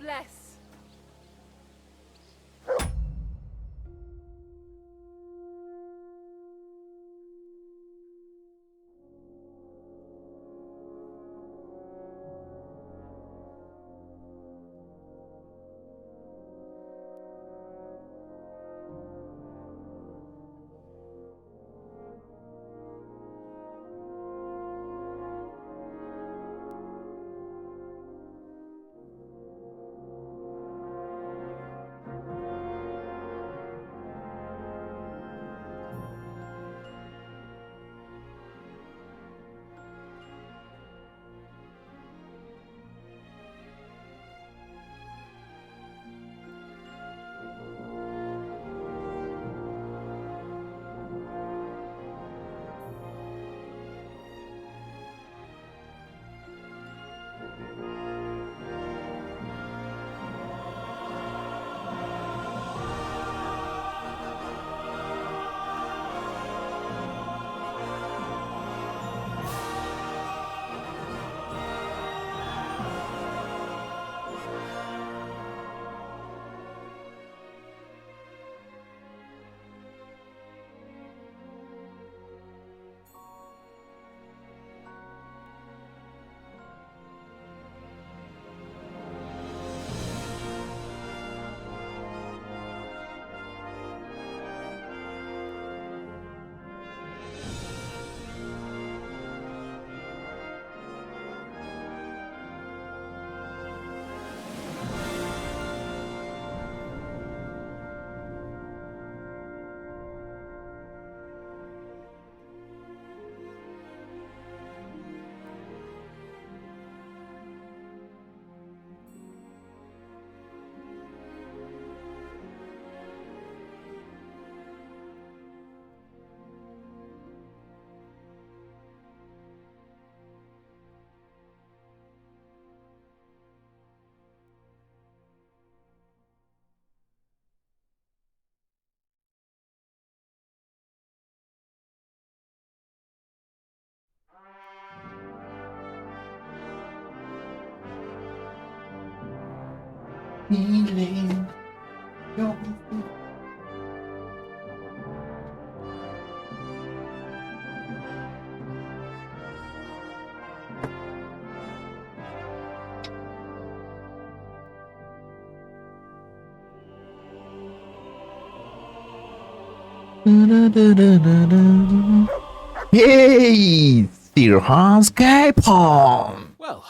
bless. Healing. Yay! Sir Hans Capon! Well,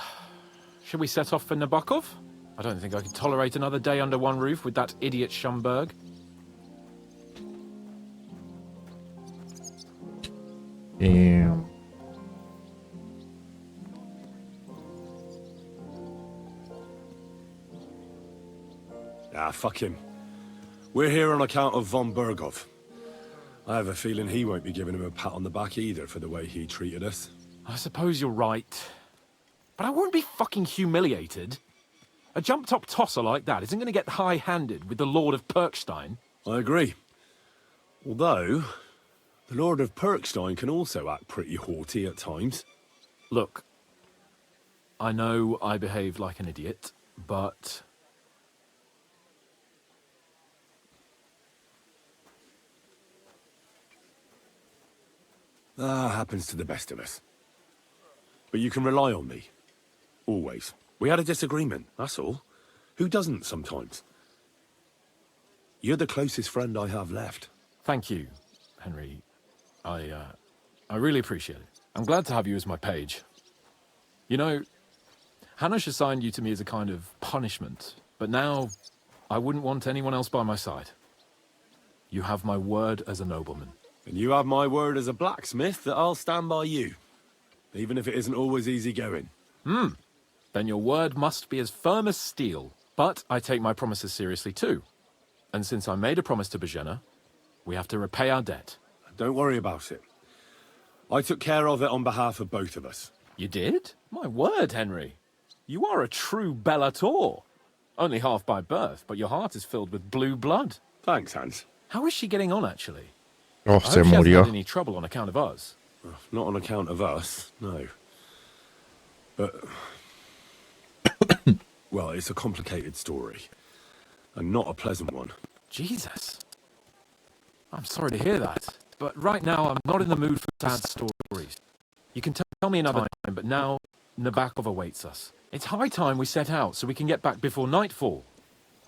shall we set off for Nabokov? I don't think I could tolerate another day under one roof with that idiot Schumberg. Damn. Ah, fuck him. We're here on account of von Bergov. I have a feeling he won't be giving him a pat on the back either for the way he treated us. I suppose you're right. But I won't be fucking humiliated. A jump-top tosser like that isn't going to get high-handed with the Lord of Perkstein. I agree. Although, the Lord of Perkstein can also act pretty haughty at times. Look, I know I behaved like an idiot, but... happens to the best of us. But you can rely on me. Always. We had a disagreement, that's all. Who doesn't sometimes? You're the closest friend I have left. Thank you, Henry. I really appreciate it. I'm glad to have you as my page. You know, Hanush assigned you to me as a kind of punishment, but now I wouldn't want anyone else by my side. You have my word as a nobleman. And you have my word as a blacksmith that I'll stand by you. Even if it isn't always easy going. Then your word must be as firm as steel. But I take my promises seriously too. And since I made a promise to Bajena, we have to repay our debt. Don't worry about it. I took care of it on behalf of both of us. You did? My word, Henry. You are a true Bellator. Only half by birth, but your heart is filled with blue blood. Thanks, Hans. How is she getting on, actually? Oh, I hope se she hasn't murió. had any trouble on account of us. Not on account of us, no. But Well, it's a complicated story. And not a pleasant one. Jesus. I'm sorry to hear that. But right now, I'm not in the mood for sad stories. You can tell me another time, but now Nabokov awaits us. It's high time we set out so we can get back before nightfall.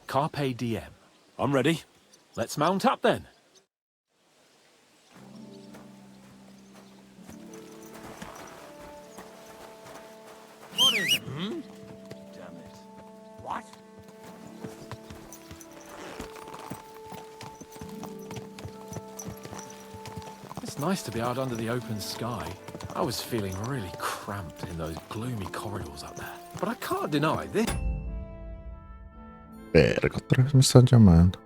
Carpe diem. I'm ready. Let's mount up then. What is it? Damn it. What? It's nice to be out under the open sky. I was feeling really cramped in those gloomy corridors up there. But I can't deny this. Verga, otra vez me están llamando.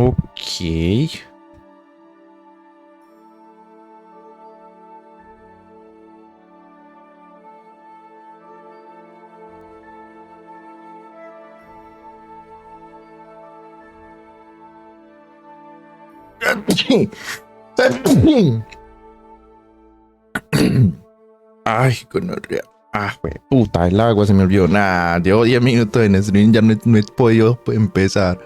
Ok. Ay, gonorrea. Puta, el agua se me olvidó. Nah, llevo 10 minutos en stream, ya no he podido empezar.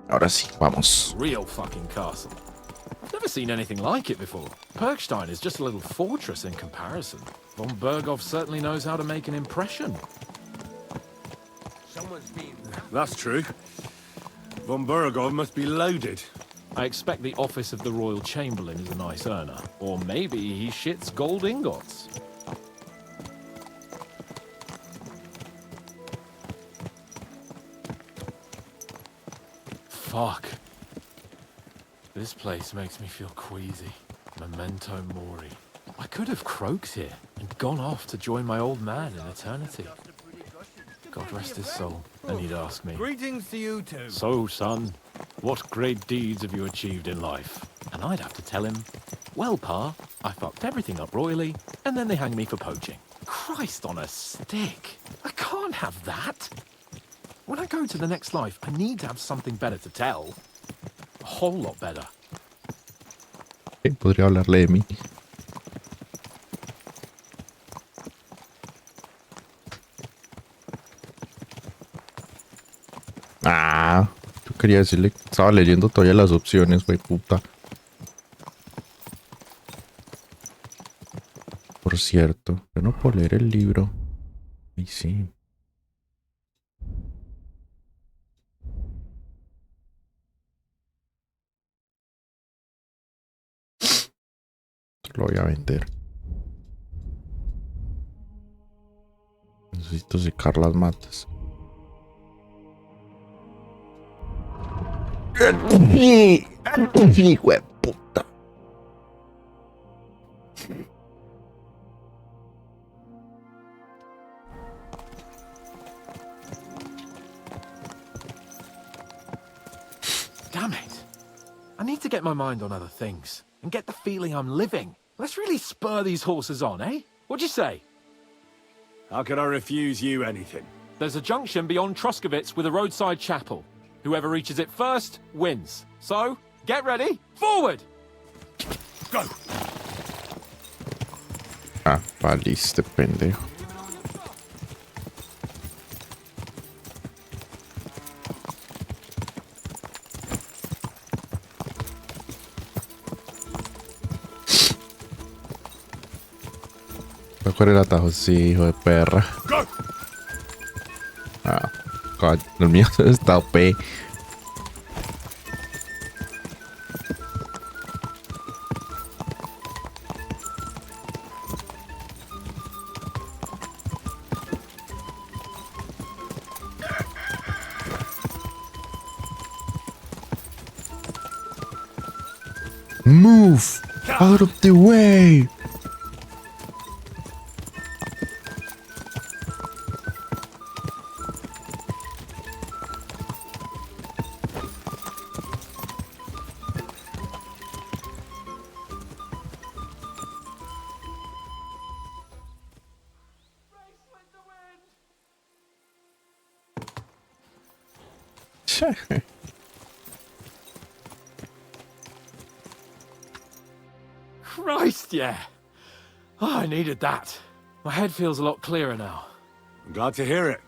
Ahora sí, vamos. Real fucking castle. I've never seen anything like it before. Perkstein is just a little fortress in comparison. Von Berghoff certainly knows how to make an impression. Someone's being... That's true. Von Berghoff must be loaded. I expect the office of the Royal Chamberlain is a nice earner. Or maybe he shits gold ingots. Fuck. This place makes me feel queasy. Memento mori. I could have croaked here and gone off to join my old man in eternity. God rest his soul. And he'd ask me, Greetings to you too. "So, son, what great deeds have you achieved in life?" And I'd have to tell him, "Well, Pa, I fucked everything up royally, and then they hang me for poaching." Christ on a stick. I can't have that. When I go to the next life, I need to have something better to tell. A whole lot better. Podría hablarle de mí. Ah, yo quería decirle que estaba leyendo todavía las opciones, güey, puta. Por cierto, yo no puedo leer el libro. Ay, sí. Lo voy a vender. Necesito secar las matas. Hijo de puta. Damn it. I need to get my mind on other things and get the feeling I'm living. Let's really spur these horses on, eh? What'd you say? How could I refuse you anything? There's a junction beyond Truskovitz with a roadside chapel. Whoever reaches it first wins. So, get ready. Forward! Go! Ah, valiste, pendejo. ¿Cuál era el atajo? Sí, hijo de perra. Ah, coño, el mío está OP. Move out of the way. Christ, yeah. Oh, I needed that. My head feels a lot clearer now. I'm glad to hear it.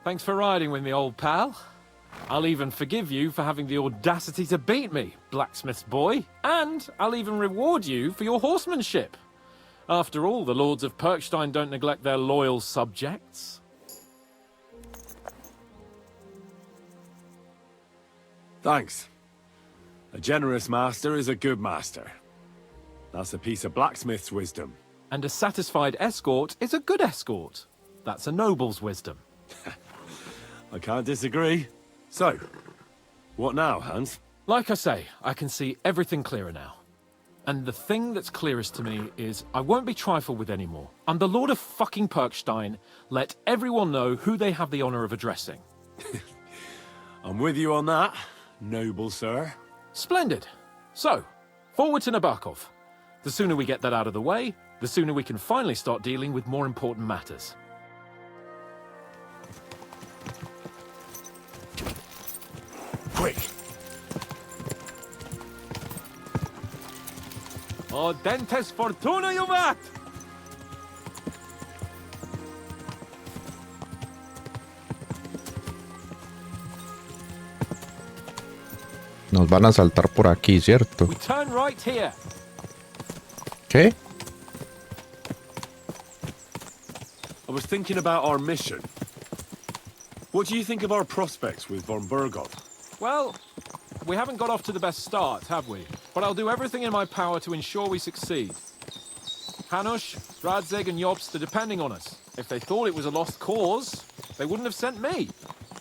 Thanks for riding with me, old pal. I'll even forgive you for having the audacity to beat me, blacksmith's boy. And I'll even reward you for your horsemanship. After all, the lords of Perkstein don't neglect their loyal subjects. Thanks. A generous master is a good master. That's a piece of blacksmith's wisdom. And a satisfied escort is a good escort. That's a noble's wisdom. I can't disagree. So, what now, Hans? Like I say, I can see everything clearer now. And the thing that's clearest to me is I won't be trifled with anymore. I'm the Lord of fucking Perkstein. Let everyone know who they have the honor of addressing. I'm with you on that, noble sir. Splendid. So, forward to Nabokov. The sooner we get that out of the way, the sooner we can finally start dealing with more important matters. Quick! O dentes fortuna juvat! Nos van a saltar por aquí, ¿cierto? We turn right here. ¿Qué? I was thinking about our mission. What do you think of our prospects with von Burgov? Well, we haven't got off to the best start, have we? But I'll do everything in my power to ensure we succeed. Hanush, Radzig and Jobst are depending on us. If they thought it was a lost cause, they wouldn't have sent me.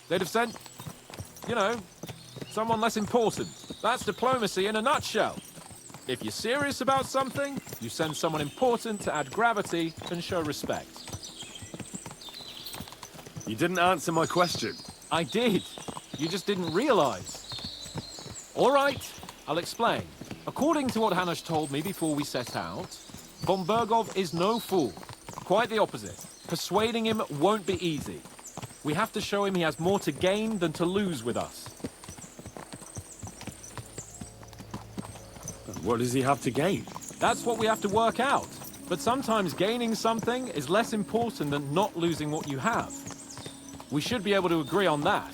They'd have sent, you know, someone less important. That's diplomacy in a nutshell. If you're serious about something, you send someone important to add gravity and show respect. You didn't answer my question. I did. You just didn't realize. All right, I'll explain. According to what Hanush told me before we set out, von Burgov is no fool. Quite the opposite. Persuading him won't be easy. We have to show him he has more to gain than to lose with us. What does he have to gain? That's what we have to work out. But sometimes gaining something is less important than not losing what you have. We should be able to agree on that.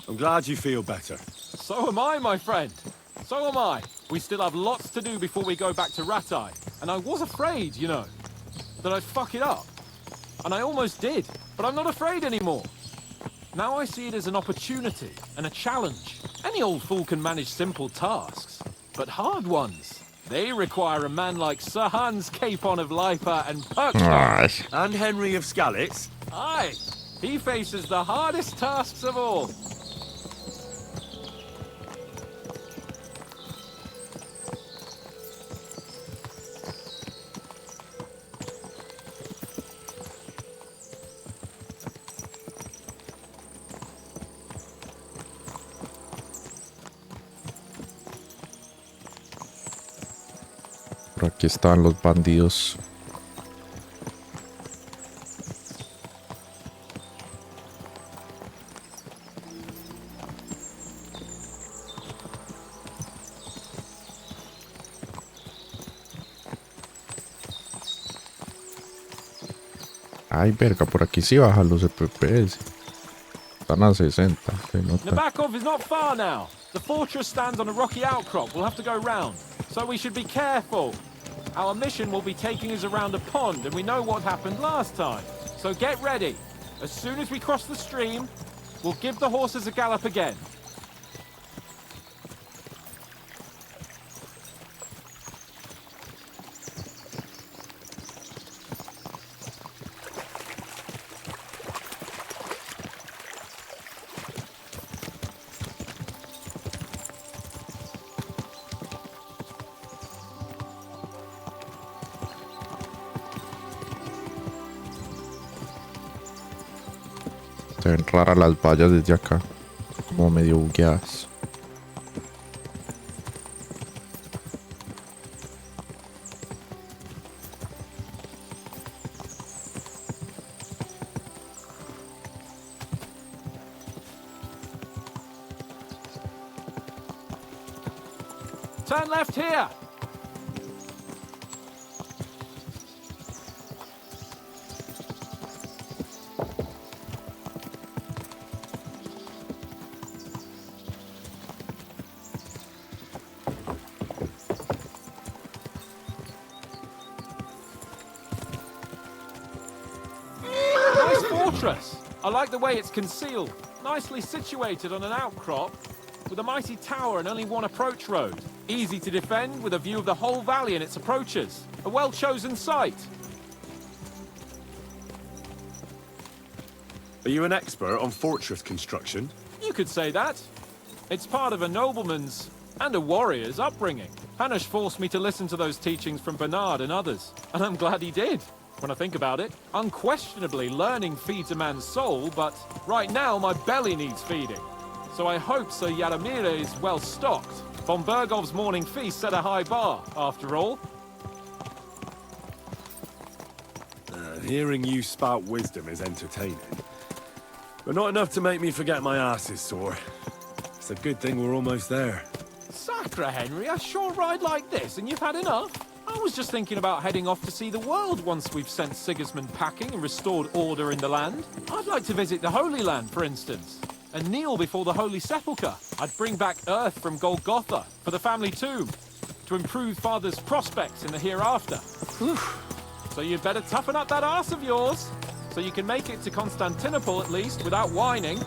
I'm glad you feel better. So am I, my friend. So am I. We still have lots to do before we go back to Ratai. And I was afraid, you know, that I'd fuck it up. And I almost did. But I'm not afraid anymore. Now I see it as an opportunity and a challenge. Any old fool can manage simple tasks. But hard ones, they require a man like Sir Hans Capon of Lipa and Perkstein. And Henry of Skalitz. Aye, he faces the hardest tasks of all. Por aquí estaban los bandidos. Ay, verga, por aquí sí bajan los FPS. Están a 60. Se nota. Nabokov is not far now. The fortress stands on a rocky outcrop. We'll have to go round. So we should be careful. Our mission will be taking us around a pond, and we know what happened last time. So get ready. As soon as we cross the stream, we'll give the horses a gallop again. Se ven raras las vallas desde acá. Como medio bugueadas. Turn left here. Nice fortress. I like the way it's concealed. Nicely situated on an outcrop with a mighty tower and only one approach road. Easy to defend with a view of the whole valley and its approaches. A well-chosen site. Are you an expert on fortress construction? You could say that. It's part of a nobleman's and a warrior's upbringing. Hanush forced me to listen to those teachings from Bernard and others, and I'm glad he did. When I think about it, unquestionably learning feeds a man's soul, but right now my belly needs feeding. So I hope Sir Yaramir is well stocked. Von Bergov's morning feast set a high bar, after all. Hearing you spout wisdom is entertaining, but not enough to make me forget my ass is sore. It's a good thing we're almost there. Sacre, Henry, a short ride like this and you've had enough? I was just thinking about heading off to see the world once we've sent Sigismund packing and restored order in the land. I'd like to visit the Holy Land, for instance, and kneel before the Holy Sepulchre. I'd bring back earth from Golgotha for the family tomb, to improve Father's prospects in the hereafter. Whew. So you'd better toughen up that arse of yours, so you can make it to Constantinople at least without whining.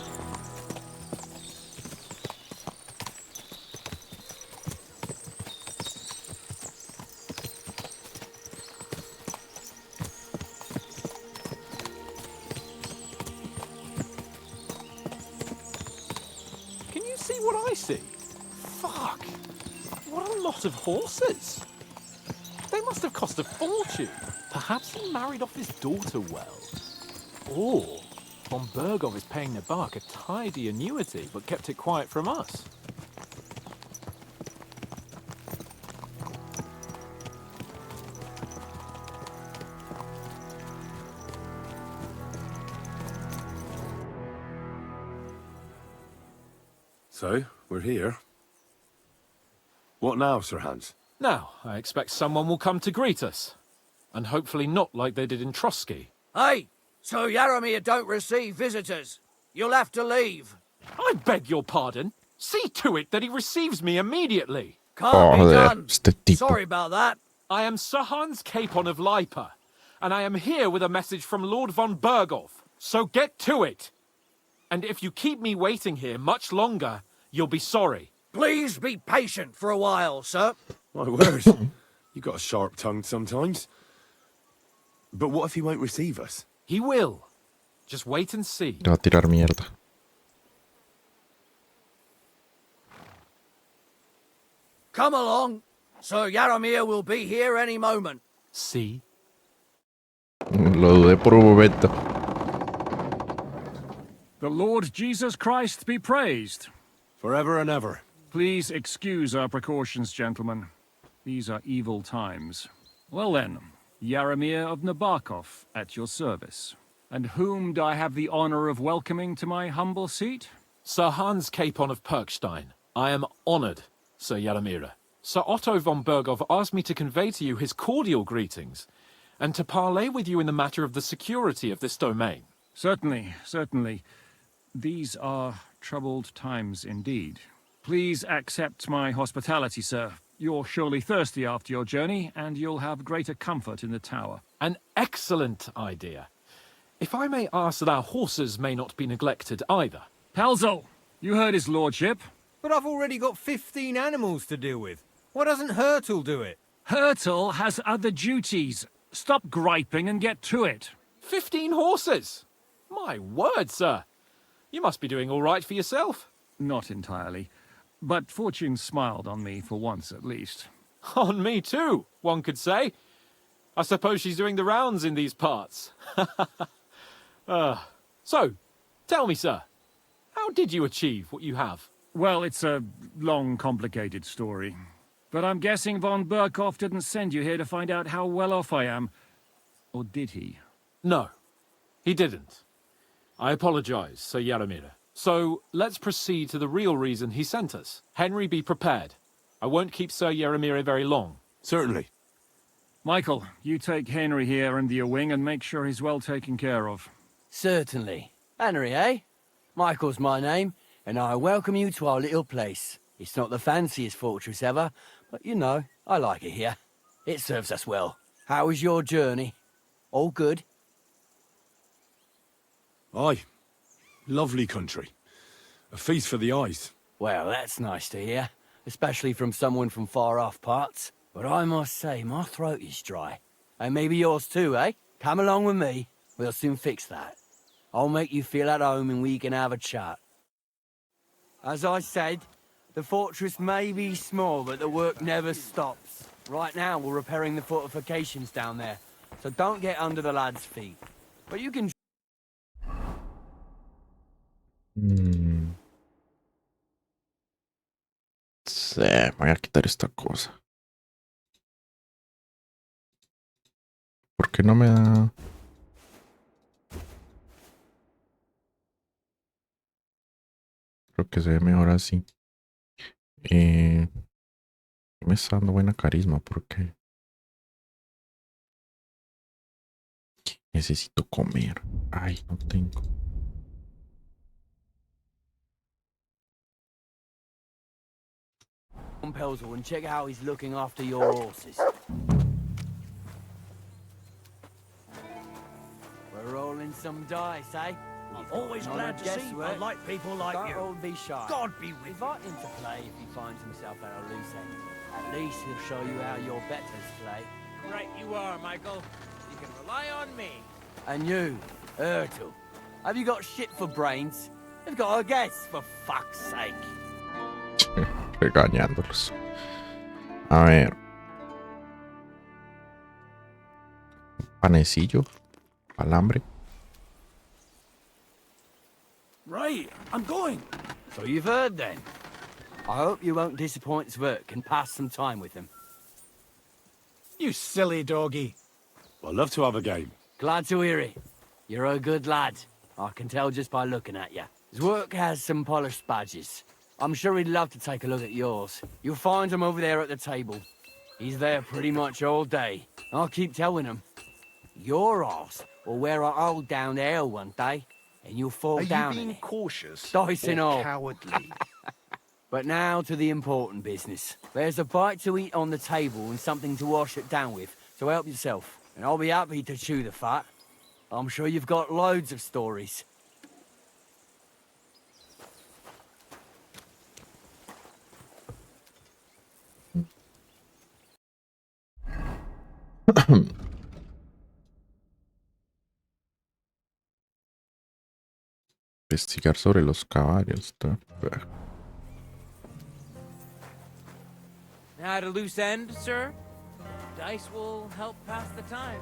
Can you see what I see? Fuck! What a lot of horses! They must have cost a fortune. Perhaps he married off his daughter well. Or von Bergov is paying Nabark a tidy annuity, but kept it quiet from us. So, we're here. What now, Sir Hans? Now, I expect someone will come to greet us. And hopefully not like they did in Trotsky. Hey, so Yaramir don't receive visitors. You'll have to leave. I beg your pardon. See to it that he receives me immediately. Can't be done. este tipo. Sorry about that. I am Sir Hans Capon of Lipa, and I am here with a message from Lord von Bergov. So get to it. And if you keep me waiting here much longer, you'll be sorry. Please be patient for a while, sir. My word. You got a sharp tongue sometimes. But what if he won't receive us? He will. Just wait and see. Le va a tirar mierda. Come along. Sir Yaramir will be here any moment. See? Lo dudé por un momento. The Lord Jesus Christ be praised. Forever and ever. Please excuse our precautions, gentlemen. These are evil times. Well then, Yaramir of Nabokov at your service. And whom do I have the honor of welcoming to my humble seat? Sir Hans Capon of Perkstein. I am honored, Sir Yaramir. Sir Otto von Bergov asked me to convey to you his cordial greetings, and to parley with you in the matter of the security of this domain. Certainly, certainly. These are troubled times indeed. Please accept my hospitality, sir. You're surely thirsty after your journey, and you'll have greater comfort in the tower. An excellent idea. If I may ask that our horses may not be neglected either. Pelzel, you heard his lordship. But I've already got 15 animals to deal with. Why doesn't Hurtle do it? Hurtle has other duties. Stop griping and get to it. 15 horses! My word, sir. You must be doing all right for yourself. Not entirely. But fortune smiled on me for once at least. On me too, one could say. I suppose she's doing the rounds in these parts. So, tell me, sir, how did you achieve what you have? Well, it's a long, complicated story. But I'm guessing von Berkov didn't send you here to find out how well off I am. Or did he? No, he didn't. I apologize, Sir Yaramir. So, let's proceed to the real reason he sent us. Henry, be prepared. I won't keep Sir Yaramir very long. Certainly. Michael, you take Henry here under your wing and make sure he's well taken care of. Certainly. Henry, eh? Michael's my name, and I welcome you to our little place. It's not the fanciest fortress ever, but you know, I like it here. It serves us well. How was your journey? All good? Aye. Lovely country. A feast for the eyes. Well, that's nice to hear, especially from someone from far-off parts. But I must say, my throat is dry. And maybe yours too, eh? Come along with me. We'll soon fix that. I'll make you feel at home and we can have a chat. As I said, the fortress may be small, but the work never stops. Right now, we're repairing the fortifications down there, so don't get under the lad's feet. But you can... Sí, voy a quitar esta cosa. ¿Por qué no me da? Creo que se ve mejor así. Me está dando buena carisma porque necesito comer. Ay, no tengo. Pelzel and check how he's looking after your horses. We're rolling some dice, eh? I'm always glad to see I like people like Don't you. all be shy. God be with you. Invite him to play if he finds himself at a loose end. At least he'll show you how your betters play. Right you are, Michael. You can rely on me. And you, Ertl, have you got shit for brains? You've got a guess, for fuck's sake. Regañándolos. A ver. Panecillo. Alambre. Right, I'm going. So you've heard then. I hope you won't disappoint Zwerk and pass some time with him. You silly doggy. I'd love to have a game. Glad to hear it. You're a good lad. I can tell just by looking at you. Zwerk has some polished badges. I'm sure he'd love to take a look at yours. You'll find him over there at the table. He's there pretty much all day. I'll keep telling him. Your ass will wear a hole down the hill one day, and you'll fall Are down you in being it. cautious Dice and or all. cowardly? But now to the important business. There's a bite to eat on the table and something to wash it down with, so help yourself. And I'll be happy to chew the fat. I'm sure you've got loads of stories. Investigar sobre los caballos. At a loose end, sir? Dice will help pass the time.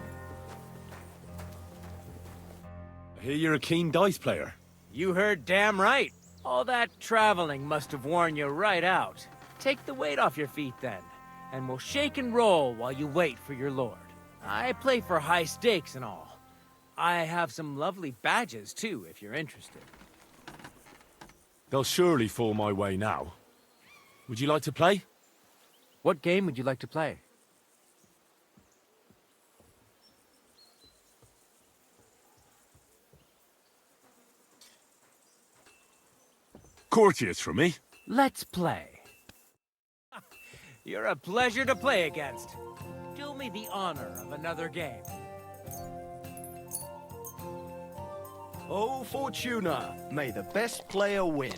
I hear you're a keen dice player. You heard damn right. All that traveling must have worn you right out. Take the weight off your feet then, and we'll shake and roll while you wait for your lord. I play for high stakes and all. I have some lovely badges too, if you're interested. They'll surely fall my way now. Would you like to play? What game would you like to play? Courtiers from me. Let's play. You're a pleasure to play against. Do me the honor of another game. Oh, Fortuna, may the best player win.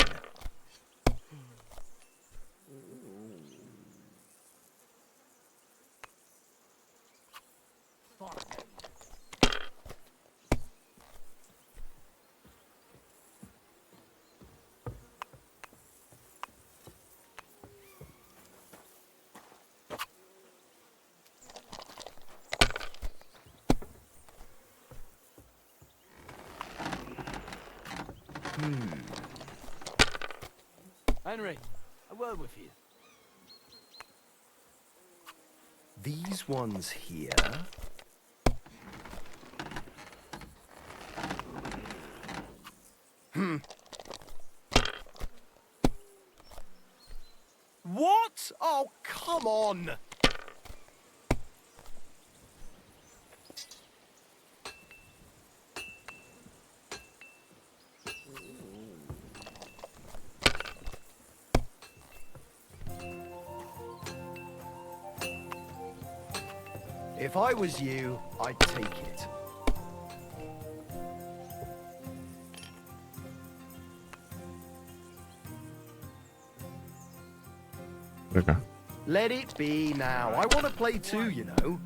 Henry, a word with you. These ones here. What? Oh, come on! If I was you, I'd take it. Por acá. Let it be now. I want to play too, you know.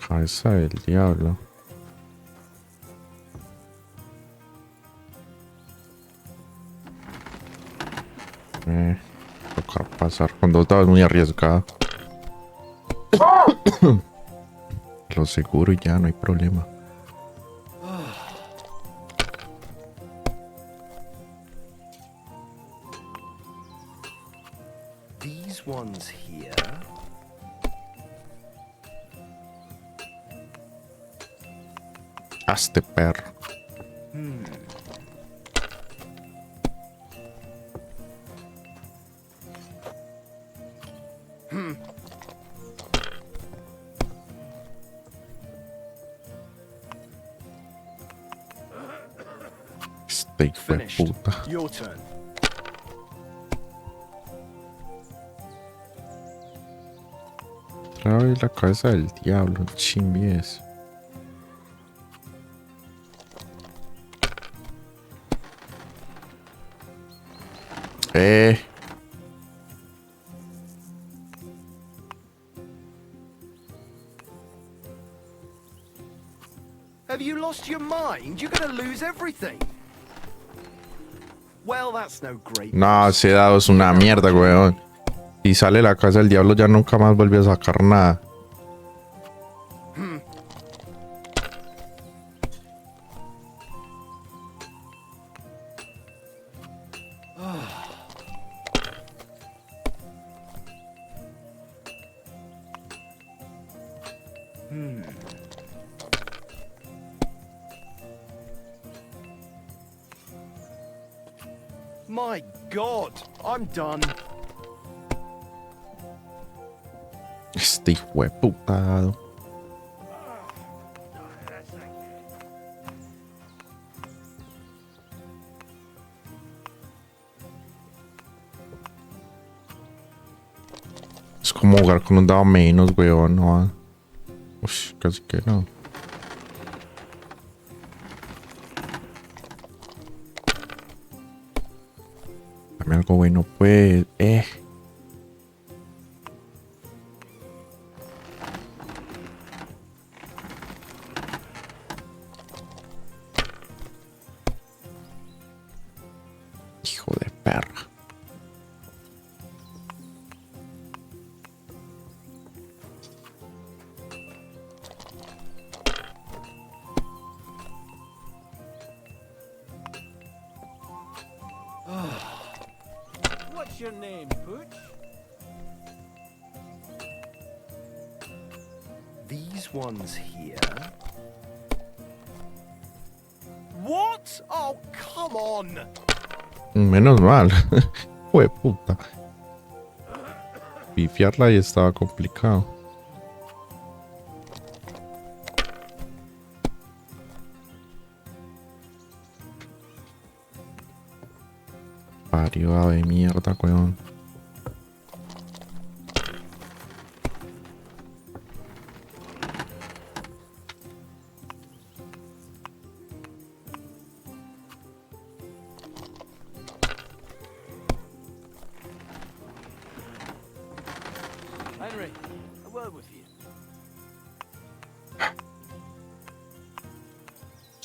Cabeza del diablo. Tocar pasar con 2 dados muy arriesgado. Lo seguro y ya no hay problema. These ones here. Hazte perro. Este hijo de Finished. puta. Your turn. Otra vez la cabeza del diablo, chimbies. Eh. Have you lost your mind? You're gonna lose everything. Well, that's no great. No, ese dado es una mierda, weón. Si sale la casa del diablo ya nunca más vuelve a sacar nada. My God, I'm done. Este hijo de puta dado. Es como jugar con un dado menos, weón. No. Ush, casi que no. Dame algo bueno, pues. Hijo de perra. What's your name, Pooch? These ones here. What? Oh, come on. Menos mal. Hijo de puta. Pifiarla ahí estaba complicado. Parió de mierda, weón. Henry, a word with you.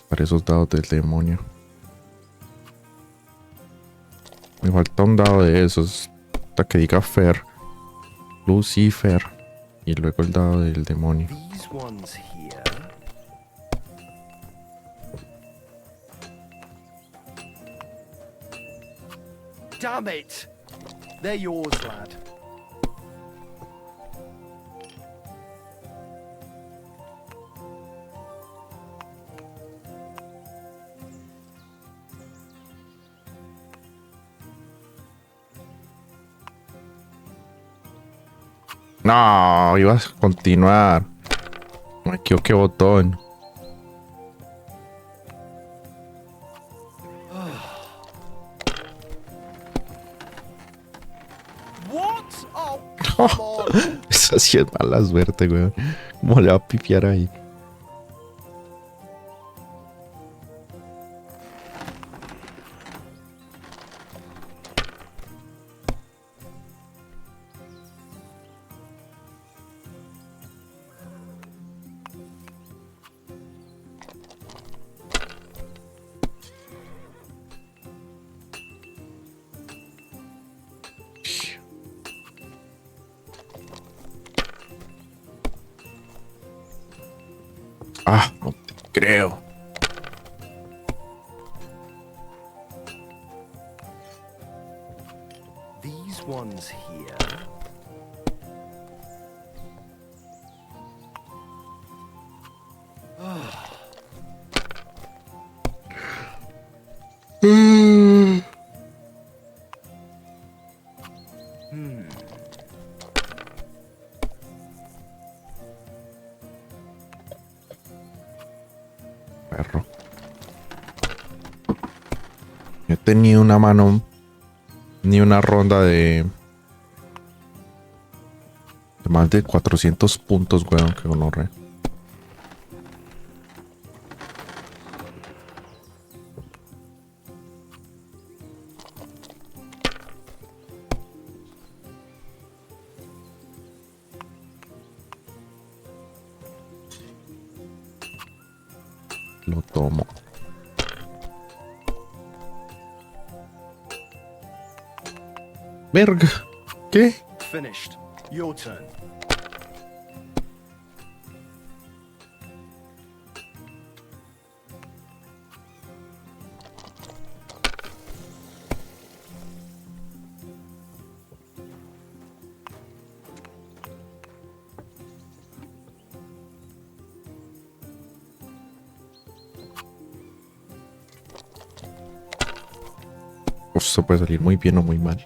Para esos dados del demonio. Me falta un dado de esos. Hasta que diga Fer. Lucifer. Y luego el dado del demonio. These ones here. Damn it! They're yours, lad. No, ibas a continuar. Me equivoqué botón. What? Oh, come on. Esa sí es mala suerte, weón. ¿Cómo le va a pifiar ahí? Ah, no te creo. These ones here. Perro. Yo he tenido una mano, ni una ronda de más de 400 puntos, weón, que gonorrea. Lo tomo. Verga. ¿Qué? Finished. Your turn. Esto puede salir muy bien o muy mal.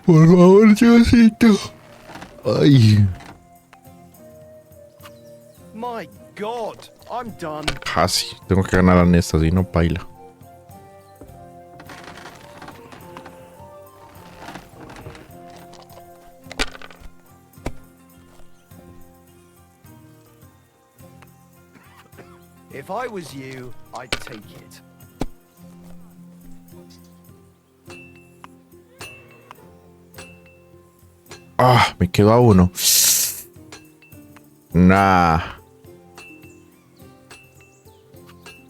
Por favor, Diosito. Ay. My God, I'm done. Casi. Tengo que ganar en esta, si no paila. If I was you, I'd take it. Ah, me quedo a uno. Nah.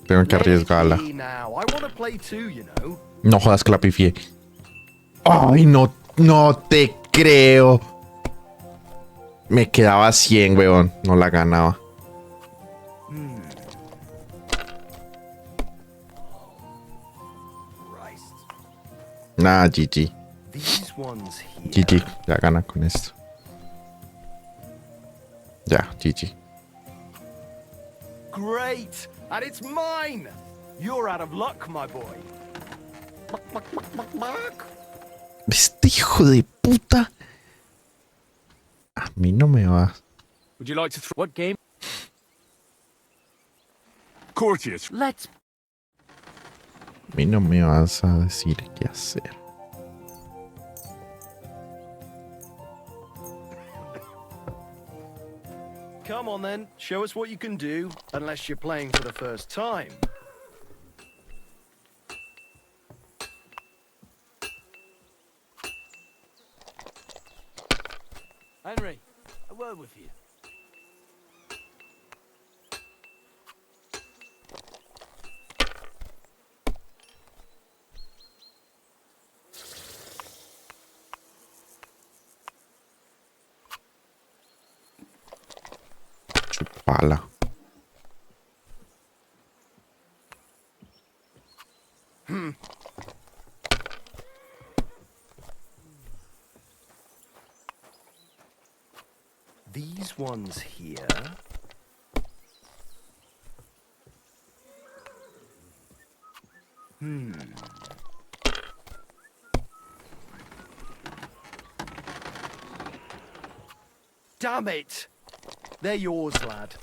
Tengo que arriesgarla. Let it be now. I want to play too, you know. No jodas que la pifié. Ay, no, no te creo. Me quedaba 100, weón. No la ganaba. Nah, GG. These ones here. GG. Ya gana con esto. Ya, GG. Great, and it's mine. You're out of luck, my boy. Este hijo de puta. A mí no me va. Would you like to What game? Courtiers? Let's. A mí no me vas a decir qué hacer. Come on then, show us what you can do, unless you're playing for the first time. Henry, a word with you. Chupala. These ones here. Damn it! They're yours, lad.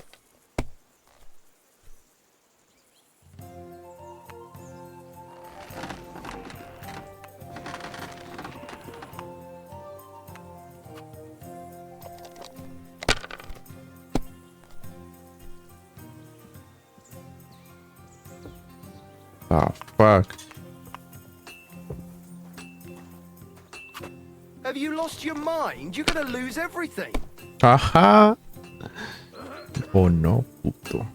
Ah, fuck. Have you lost your mind? You're gonna lose everything. Ajá. Oh no, puto.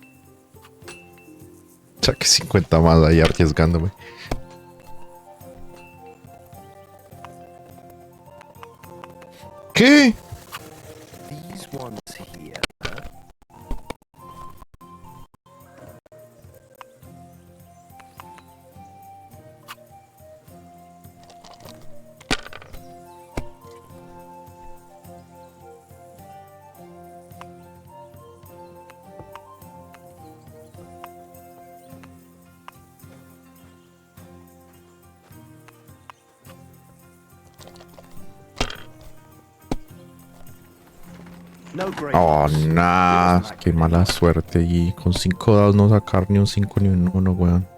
Saqué 50 más ahí arriesgándome. ¿Qué? These ones here. No great Oh, loss. nah. Qué mala suerte. Y con 5 dados no sacar ni un 5 ni un 1, weón.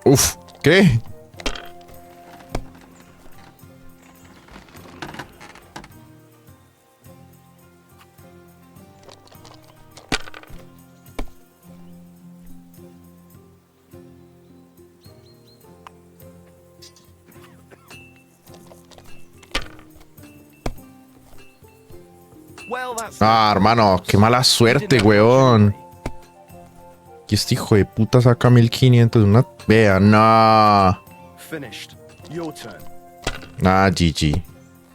Uf, ¿qué? Well, that's Ah, hermano, qué mala suerte, weón. Y este hijo de puta saca 1500 de una... Vea, no. finished. Your turn. Ah, GG.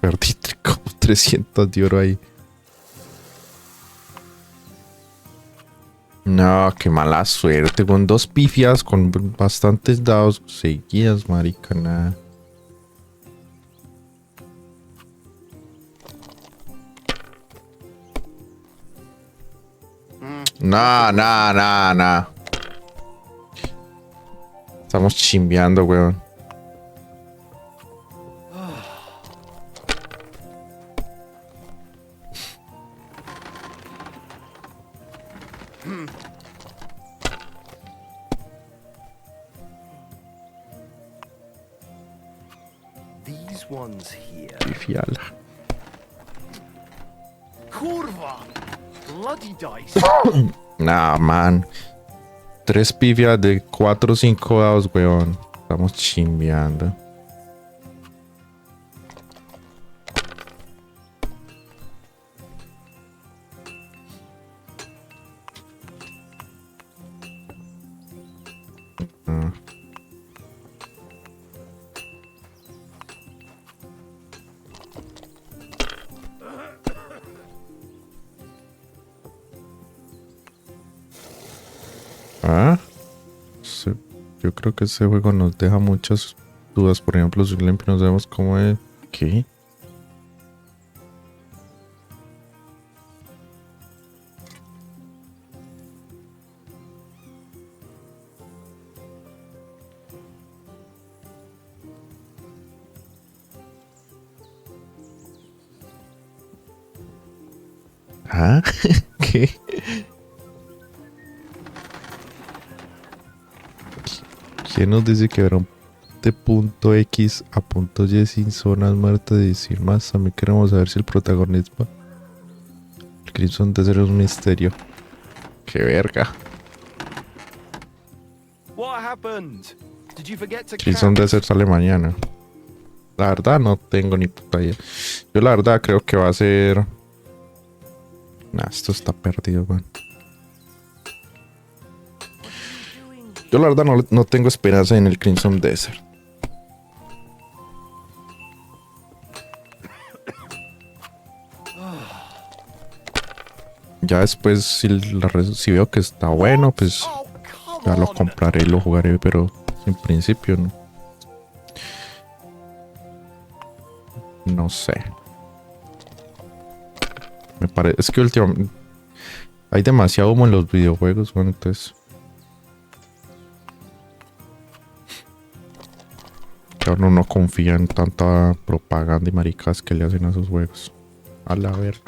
Perdí como 300 de oro ahí. No, qué mala suerte. Con 2 pifias, con bastantes dados seguidas, marica, nada. Nah, nah, nah, nah. Estamos chimbeando, weón. These ones here. Pifiala. Curva! Bloody dice. Nah, man. 3 pifias de 4 o 5 dados, weón. Estamos chimbeando. Ah, sí, yo creo que ese juego nos deja muchas dudas. Por ejemplo, si limpio no sabemos cómo es. ¿Qué? ¿Ah? ¿Qué? ¿Quién nos dice que habrá un de punto X a punto Y sin zonas muertas de decir más? También queremos saber si el protagonismo el Crimson Desert es un misterio. ¡Qué verga! What happened? Did you forget to Crimson count? Desert sale mañana. La verdad no tengo ni puta idea. Yo la verdad creo que va a ser... Nah, esto está perdido, weón. Yo la verdad no tengo esperanza en el Crimson Desert. Ya después si veo que está bueno, pues Oh, come ya lo on. compraré y lo jugaré, pero en principio no. No sé. Me parece... Es que últimamente hay demasiado humo en los videojuegos, bueno, entonces... Ya uno no confía en tanta propaganda y maricas que le hacen a sus juegos. A la verga.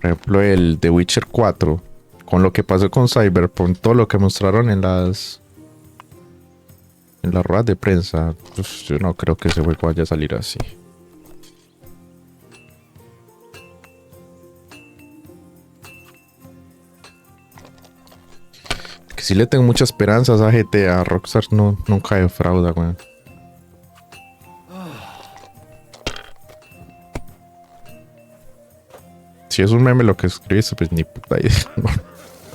Por ejemplo, el The Witcher 4, con lo que pasó con Cyberpunk, todo lo que mostraron en En las ruedas de prensa, pues yo no creo que ese juego vaya a salir así. Que sí le tengo muchas esperanzas a GTA. Rockstar no, nunca defrauda, weón. Si es un meme lo que escribiste, pues ni puta idea.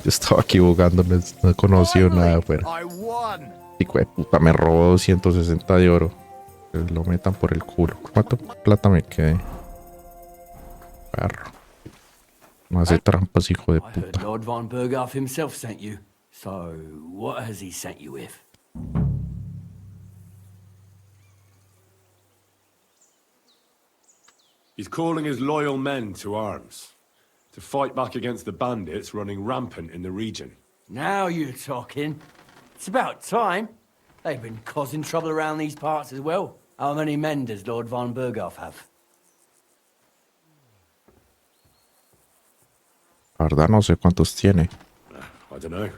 Yo estaba aquí jugando, no he conocido nada afuera. I won. Hijo de puta, me robó 260 de oro. Que lo metan por el culo. ¿Cuánto plata me quedé? Perro. No hace trampas, hijo de I heard puta. Lord von Berghoff himself sent you. So, what has he sent you with? He's calling his loyal men to arms. To fight back against the bandits running rampant in the region. Now you're talking. It's about time. They've been causing trouble around these parts as well. How many men does Lord von Berghoff have? La verdad no sé cuántos tiene. I don't know.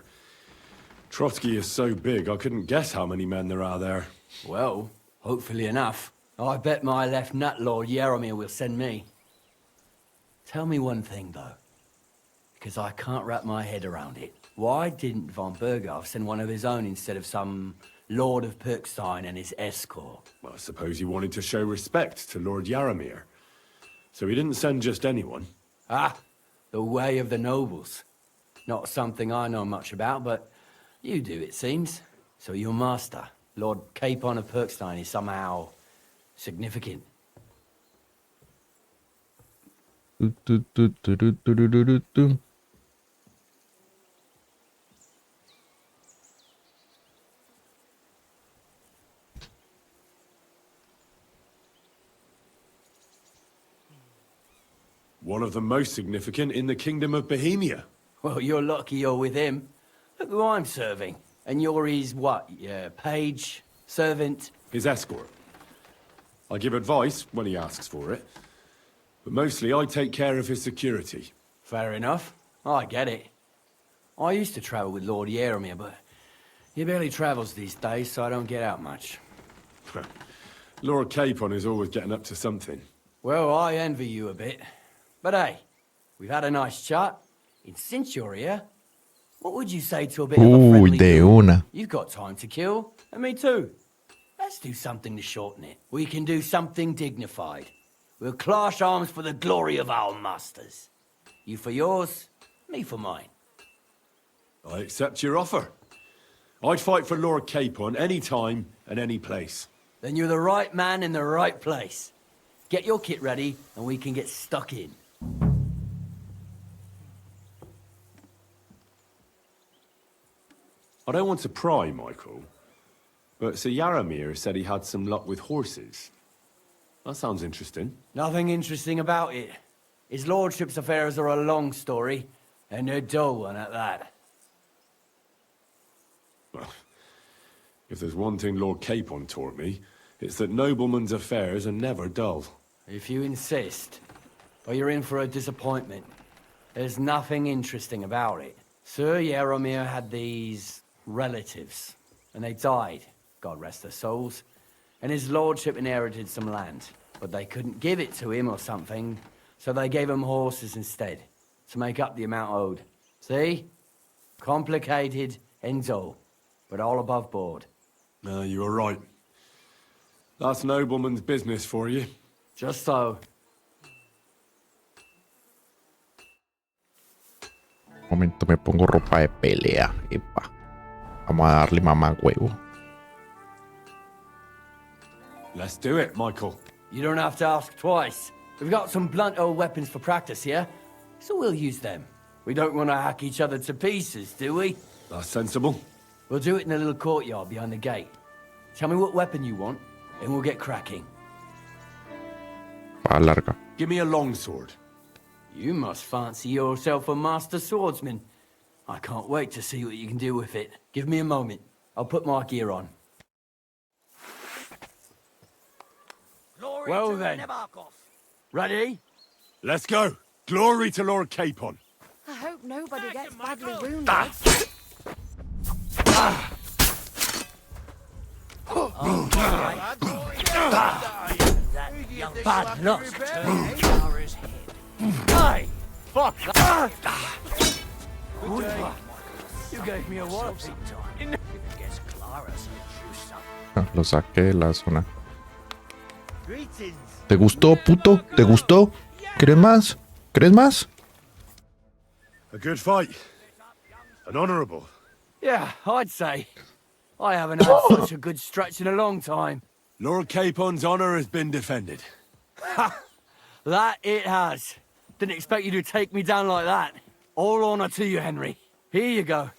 Trotsky is so big, I couldn't guess how many men there are there. Well, hopefully enough. I bet my left nut Lord Yaromir will send me. Tell me one thing, though, because I can't wrap my head around it. Why didn't von Berghoff send one of his own instead of some Lord of Pirkstein and his escort? Well, I suppose he wanted to show respect to Lord Yaromir. So he didn't send just anyone. Ah, the way of the nobles. Not something I know much about, but you do, it seems. So your master, Lord Capon of Pirkstein, is somehow significant. One of the most significant in the Kingdom of Bohemia. Well, you're lucky you're with him. Look who I'm serving. And you're his, what, page, servant? His escort. I give advice when he asks for it. But mostly I take care of his security. Fair enough. I get it. I used to travel with Lord Yaromir, but he barely travels these days, so I don't get out much. Lord Capon is always getting up to something. Well, I envy you a bit. But hey, we've had a nice chat. And since you're here, what would you say to a bit of a friendly de duel? una. You've got time to kill, and me too. Let's do something to shorten it. We can do something dignified. We'll clash arms for the glory of our masters. You for yours, me for mine. I accept your offer. I'd fight for Lord Capon any time and any place. Then you're the right man in the right place. Get your kit ready, and we can get stuck in. I don't want to pry, Michael, but Sir Yaromir said he had some luck with horses. That sounds interesting. Nothing interesting about it. His lordship's affairs are a long story, and a dull one at that. Well, if there's one thing Lord Capon taught me, it's that noblemen's affairs are never dull. If you insist, but you're in for a disappointment. There's nothing interesting about it. Sir Yaromir had these relatives, and they died, God rest their souls, and his lordship inherited some land, but they couldn't give it to him or something, so they gave him horses instead, to make up the amount owed. See? Complicated and dull, but all above board. You were right. That's nobleman's business for you. Just so. Momento, me pongo ropa de pelea. Epa. Vamos a darle mamá huevo. Let's do it, Michael. You don't have to ask twice. We've got some blunt old weapons for practice here, so we'll use them. We don't want to hack each other to pieces, do we? That's sensible. We'll do it in a little courtyard behind the gate. Tell me what weapon you want, and we'll get cracking. Va larga. Give me a longsword. You must fancy yourself a master swordsman. I can't wait to see what you can do with it. Give me a moment. I'll put my gear on. Well then. Ready? Let's go. Glory to Lord Capon. I hope nobody gets badly wounded. That young bad luck turned Clara's head. Aye! Fuck! You gave me a wallop. Guess Clara's juice up. Ah, lo saqué de la zona. Greetings. ¿Te gustó, puto? ¿Te gustó? ¿Quieres más? ¿Quieres más? A good fight. An honourable. Yeah, I'd say. I haven't had such a good stretch in a long time. Lord Capon's honour has been defended. That it has. Didn't expect you to take me down like that. All honour to you, Henry. Here you go.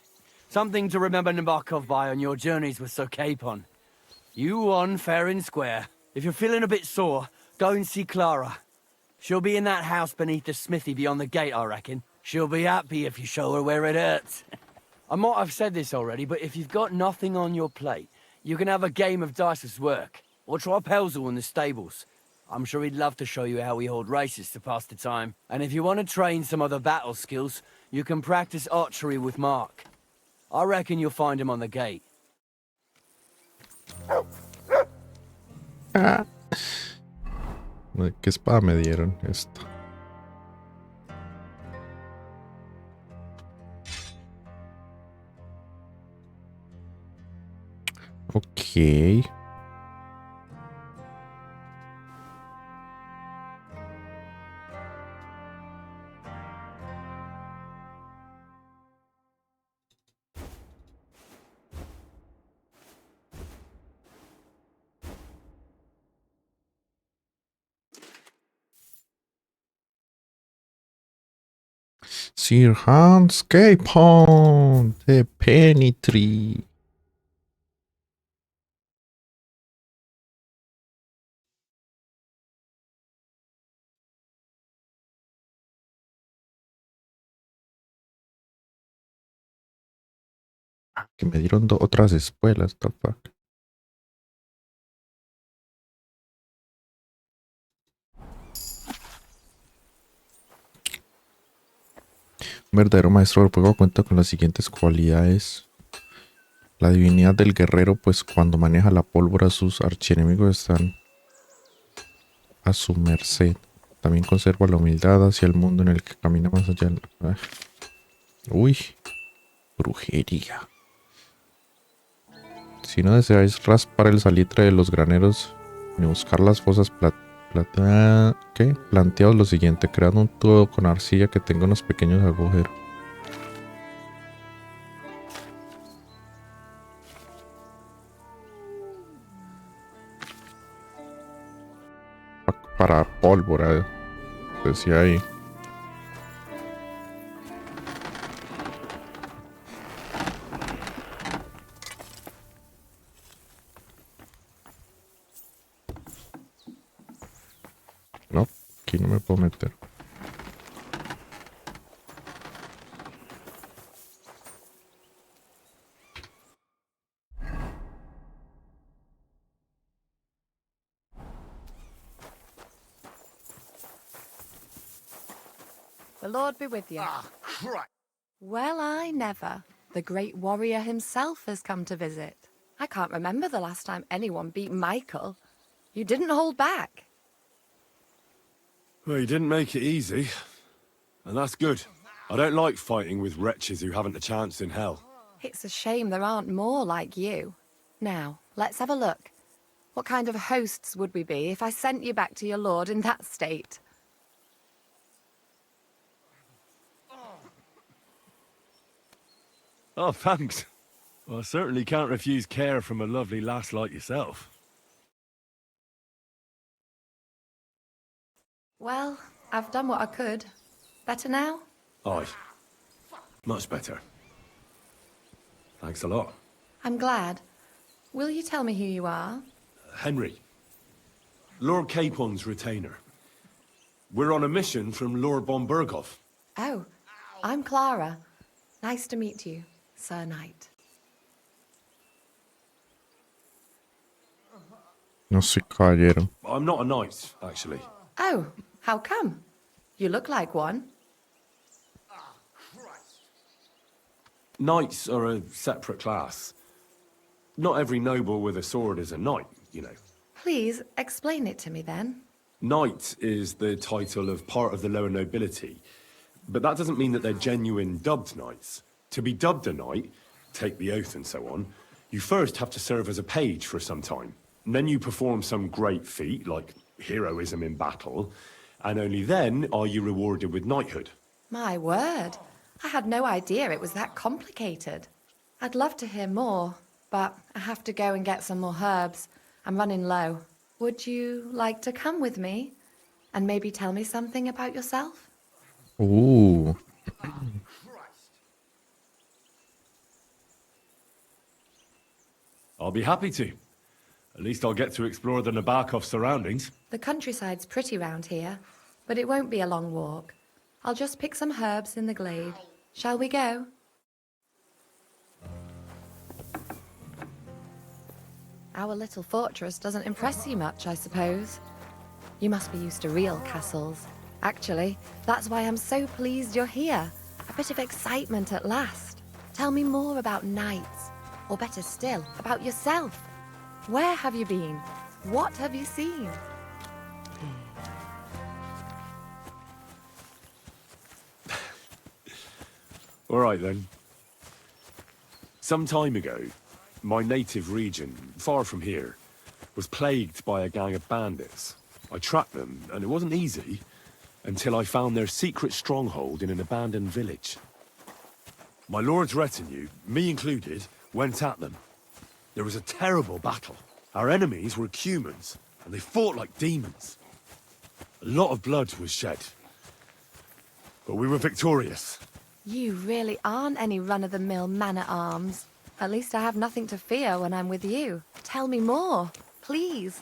Something to remember Nabokov by on your journeys with Sir Capon. You won fair and square. If you're feeling a bit sore, go and see Clara. She'll be in that house beneath the smithy beyond the gate, I reckon. She'll be happy if you show her where it hurts. I might have said this already, but if you've got nothing on your plate, you can have a game of dice's work. Or try Pelzel in the stables. I'm sure he'd love to show you how we hold races to pass the time. And if you want to train some other battle skills, you can practice archery with Mark. I reckon you'll find him on the gate. ¿Qué espada me dieron? Esta. Ok. Sir Hans Capon de Penitry. Que me dieron otras espuelas, the fuck. Un verdadero maestro del fuego cuenta con las siguientes cualidades. La divinidad del guerrero, pues cuando maneja la pólvora sus archienemigos están a su merced. También conserva la humildad hacia el mundo en el que camina más allá. Uy, brujería. Si no deseáis raspar el salitre de los graneros ni buscar las fosas planteaos lo siguiente: cread un tubo con arcilla que tenga unos pequeños agujeros. Para pólvora, decía ahí. No, aquí no me puedo meter. The Lord be with you. Ah, Christ. Well, I never. The great warrior himself has come to visit. I can't remember the last time anyone beat Michael. You didn't hold back. Well, you didn't make it easy. And that's good. I don't like fighting with wretches who haven't a chance in hell. It's a shame there aren't more like you. Now, let's have a look. What kind of hosts would we be if I sent you back to your lord in that state? Oh, thanks. Well, I certainly can't refuse care from a lovely lass like yourself. Well, I've done what I could. Better now? Aye. Much better. Thanks a lot. I'm glad. Will you tell me who you are? Henry. Lord Capon's retainer. We're on a mission from Lord Bombergov. Oh, I'm Clara. Nice to meet you, Sir Knight. No soy caballero. I'm not a knight, actually. Oh, how come? You look like one. Knights are a separate class. Not every noble with a sword is a knight, you know. Please explain it to me then. Knight is the title of part of the lower nobility, but that doesn't mean that they're genuine dubbed knights. To be dubbed a knight, take the oath and so on, you first have to serve as a page for some time. And then you perform some great feat, like heroism in battle, and only then are you rewarded with knighthood. My word. I had no idea it was that complicated. I'd love to hear more, but I have to go and get some more herbs. I'm running low. Would you like to come with me? And maybe tell me something about yourself? Uh, I'll be happy to. At least I'll get to explore the Nabokov surroundings. The countryside's pretty round here, but it won't be a long walk. I'll just pick some herbs in the glade. Shall we go? Our little fortress doesn't impress you much, I suppose. You must be used to real castles. Actually, that's why I'm so pleased you're here. A bit of excitement at last. Tell me more about knights, or better still, about yourself. Where have you been? What have you seen? All right then. Some time ago, my native region, far from here, was plagued by a gang of bandits. I tracked them, and it wasn't easy, until I found their secret stronghold in an abandoned village. My lord's retinue, me included, went at them. There was a terrible battle. Our enemies were humans, and they fought like demons. A lot of blood was shed. But we were victorious. You really aren't any run-of-the-mill man-at-arms. At least I have nothing to fear when I'm with you. Tell me more, please.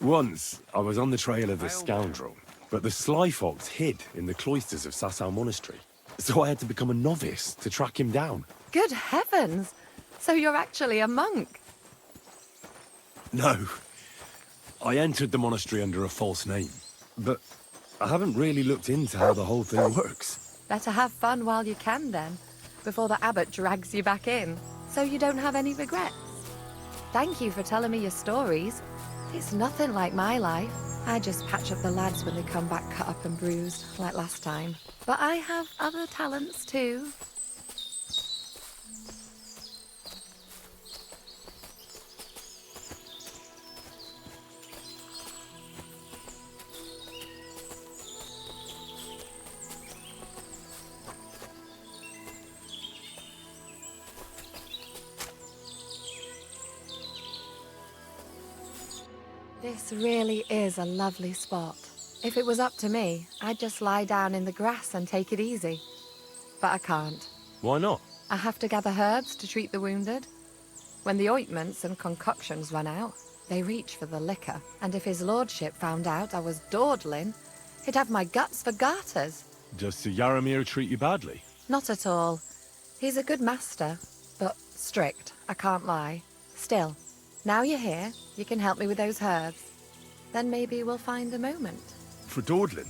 Once, I was on the trail of this scoundrel, but the sly fox hid in the cloisters of Sasau Monastery. So I had to become a novice to track him down. Good heavens! So you're actually a monk? No. I entered the monastery under a false name, but I haven't really looked into how the whole thing works. Better have fun while you can, then, before the abbot drags you back in, so you don't have any regrets. Thank you for telling me your stories. It's nothing like my life. I just patch up the lads when they come back cut up and bruised, like last time. But I have other talents, too. This really is a lovely spot. If it was up to me, I'd just lie down in the grass and take it easy. But I can't. Why not? I have to gather herbs to treat the wounded. When the ointments and concoctions run out, they reach for the liquor. And if his lordship found out I was dawdling, he'd have my guts for garters. Does Sir Yaramir treat you badly? Not at all. He's a good master, but strict, I can't lie. Still, now you're here, you can help me with those herbs. Then maybe we'll find a moment. For dawdling?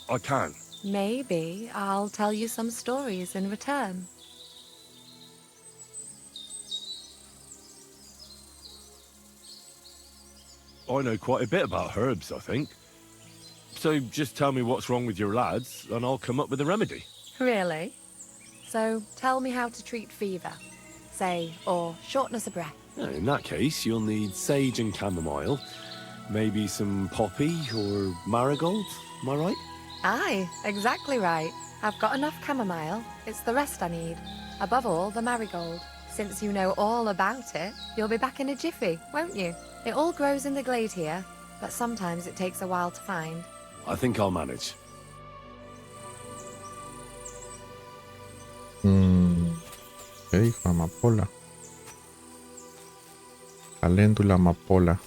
I can. Maybe I'll tell you some stories in return. I know quite a bit about herbs, I think. So just tell me what's wrong with your lads, and I'll come up with a remedy. Really? So tell me how to treat fever, say, or shortness of breath. In that case, you'll need sage and chamomile, maybe some poppy or marigold, am I right? Aye, exactly right. I've got enough chamomile. It's the rest I need. Above all, the marigold. Since you know all about it, you'll be back in a jiffy, won't you? It all grows in the glade here, but sometimes it takes a while to find. I think I'll manage. ¿Qué dijo? Amapola. Caléndula amapola.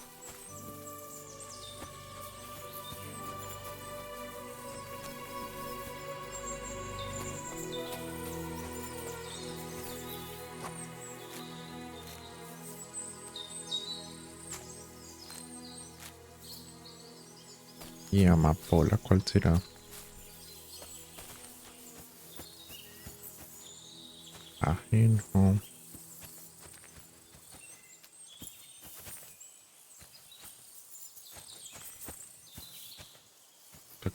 Y amapola, ¿cuál será? Ajenjo.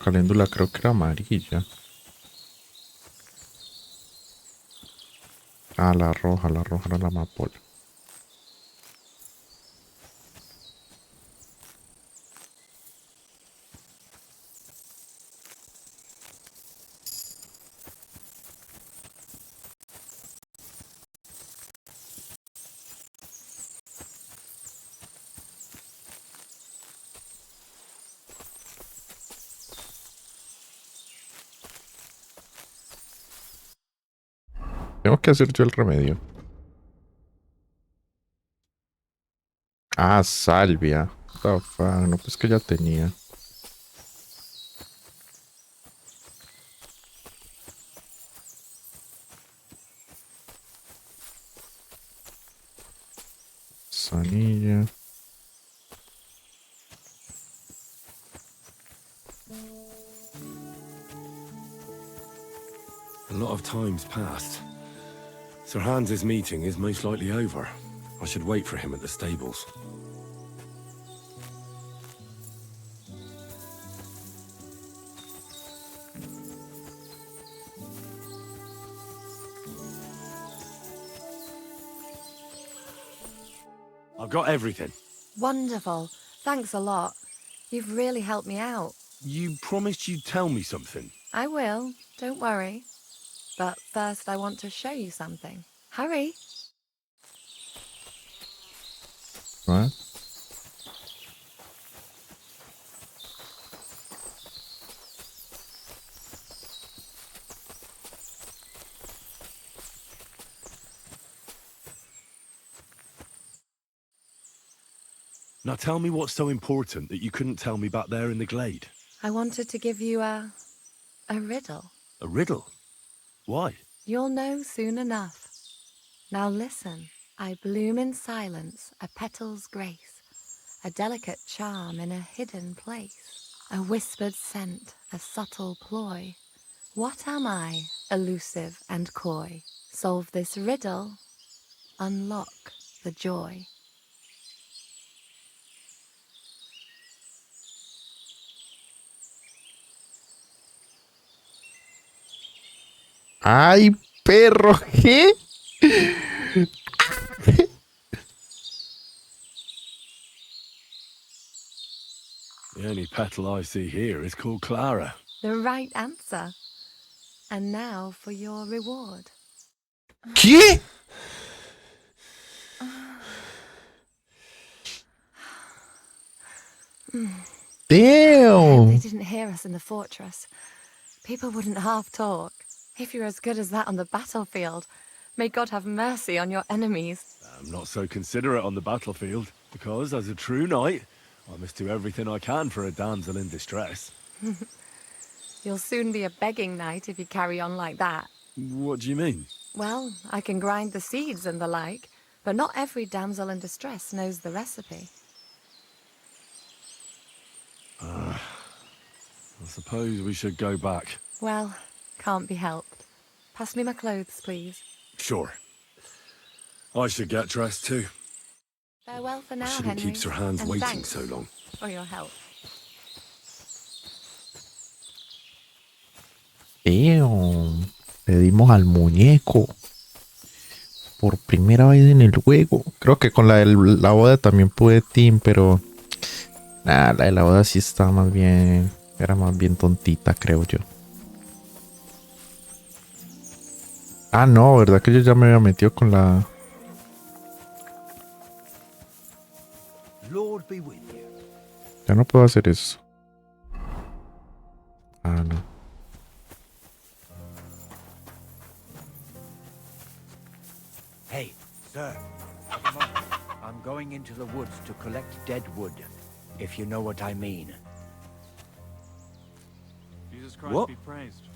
caléndula creo que era amarilla. Ah, la roja era la amapola. Tengo que hacer yo el remedio. Ah, salvia. What the fuck? No, pues que ya tenía. Sanilla. A lot of time's passed. Sir Hans's meeting is most likely over. I should wait for him at the stables. I've got everything. Wonderful. Thanks a lot. You've really helped me out. You promised you'd tell me something. I will. Don't worry. But first I want to show you something. Hurry. What? Now tell me what's so important that you couldn't tell me back there in the glade. I wanted to give you a riddle. A riddle? Why? You'll know soon enough. Now listen. I bloom in silence, a petal's grace, a delicate charm in a hidden place, a whispered scent, a subtle ploy. What am I, elusive and coy? Solve this riddle, unlock the joy. ¡Ay, perro! ¿Qué? The only petal I see here is called Clara. The right answer. And now for your reward. ¿Qué? They Damn. didn't hear us in the fortress. People wouldn't half talk. If you're as good as that on the battlefield, may God have mercy on your enemies. I'm not so considerate on the battlefield, because as a true knight, I must do everything I can for a damsel in distress. You'll soon be a begging knight if you carry on like that. What do you mean? Well, I can grind the seeds and the like, but not every damsel in distress knows the recipe. I suppose we should go back. Well, can't be helped. Pass me my clothes, please. Sure. I should get dressed too. Farewell for now, I shouldn't Henry. keep Sir Hans and waiting thanks so long. for your help. Damn. Le dimos al muñeco. Por primera vez en el juego. Creo que con la boda también pude team, pero... Nah, la de la boda sí estaba más bien... Era más bien tontita, creo yo. Ah, no, ¿verdad que yo ya me había metido con la... Lord be with you. Ya no puedo hacer eso. Ah, no. Hey, sir. Come on. I'm going into the woods to collect dead wood, if you know what I mean. Jesus Christ What? be praised.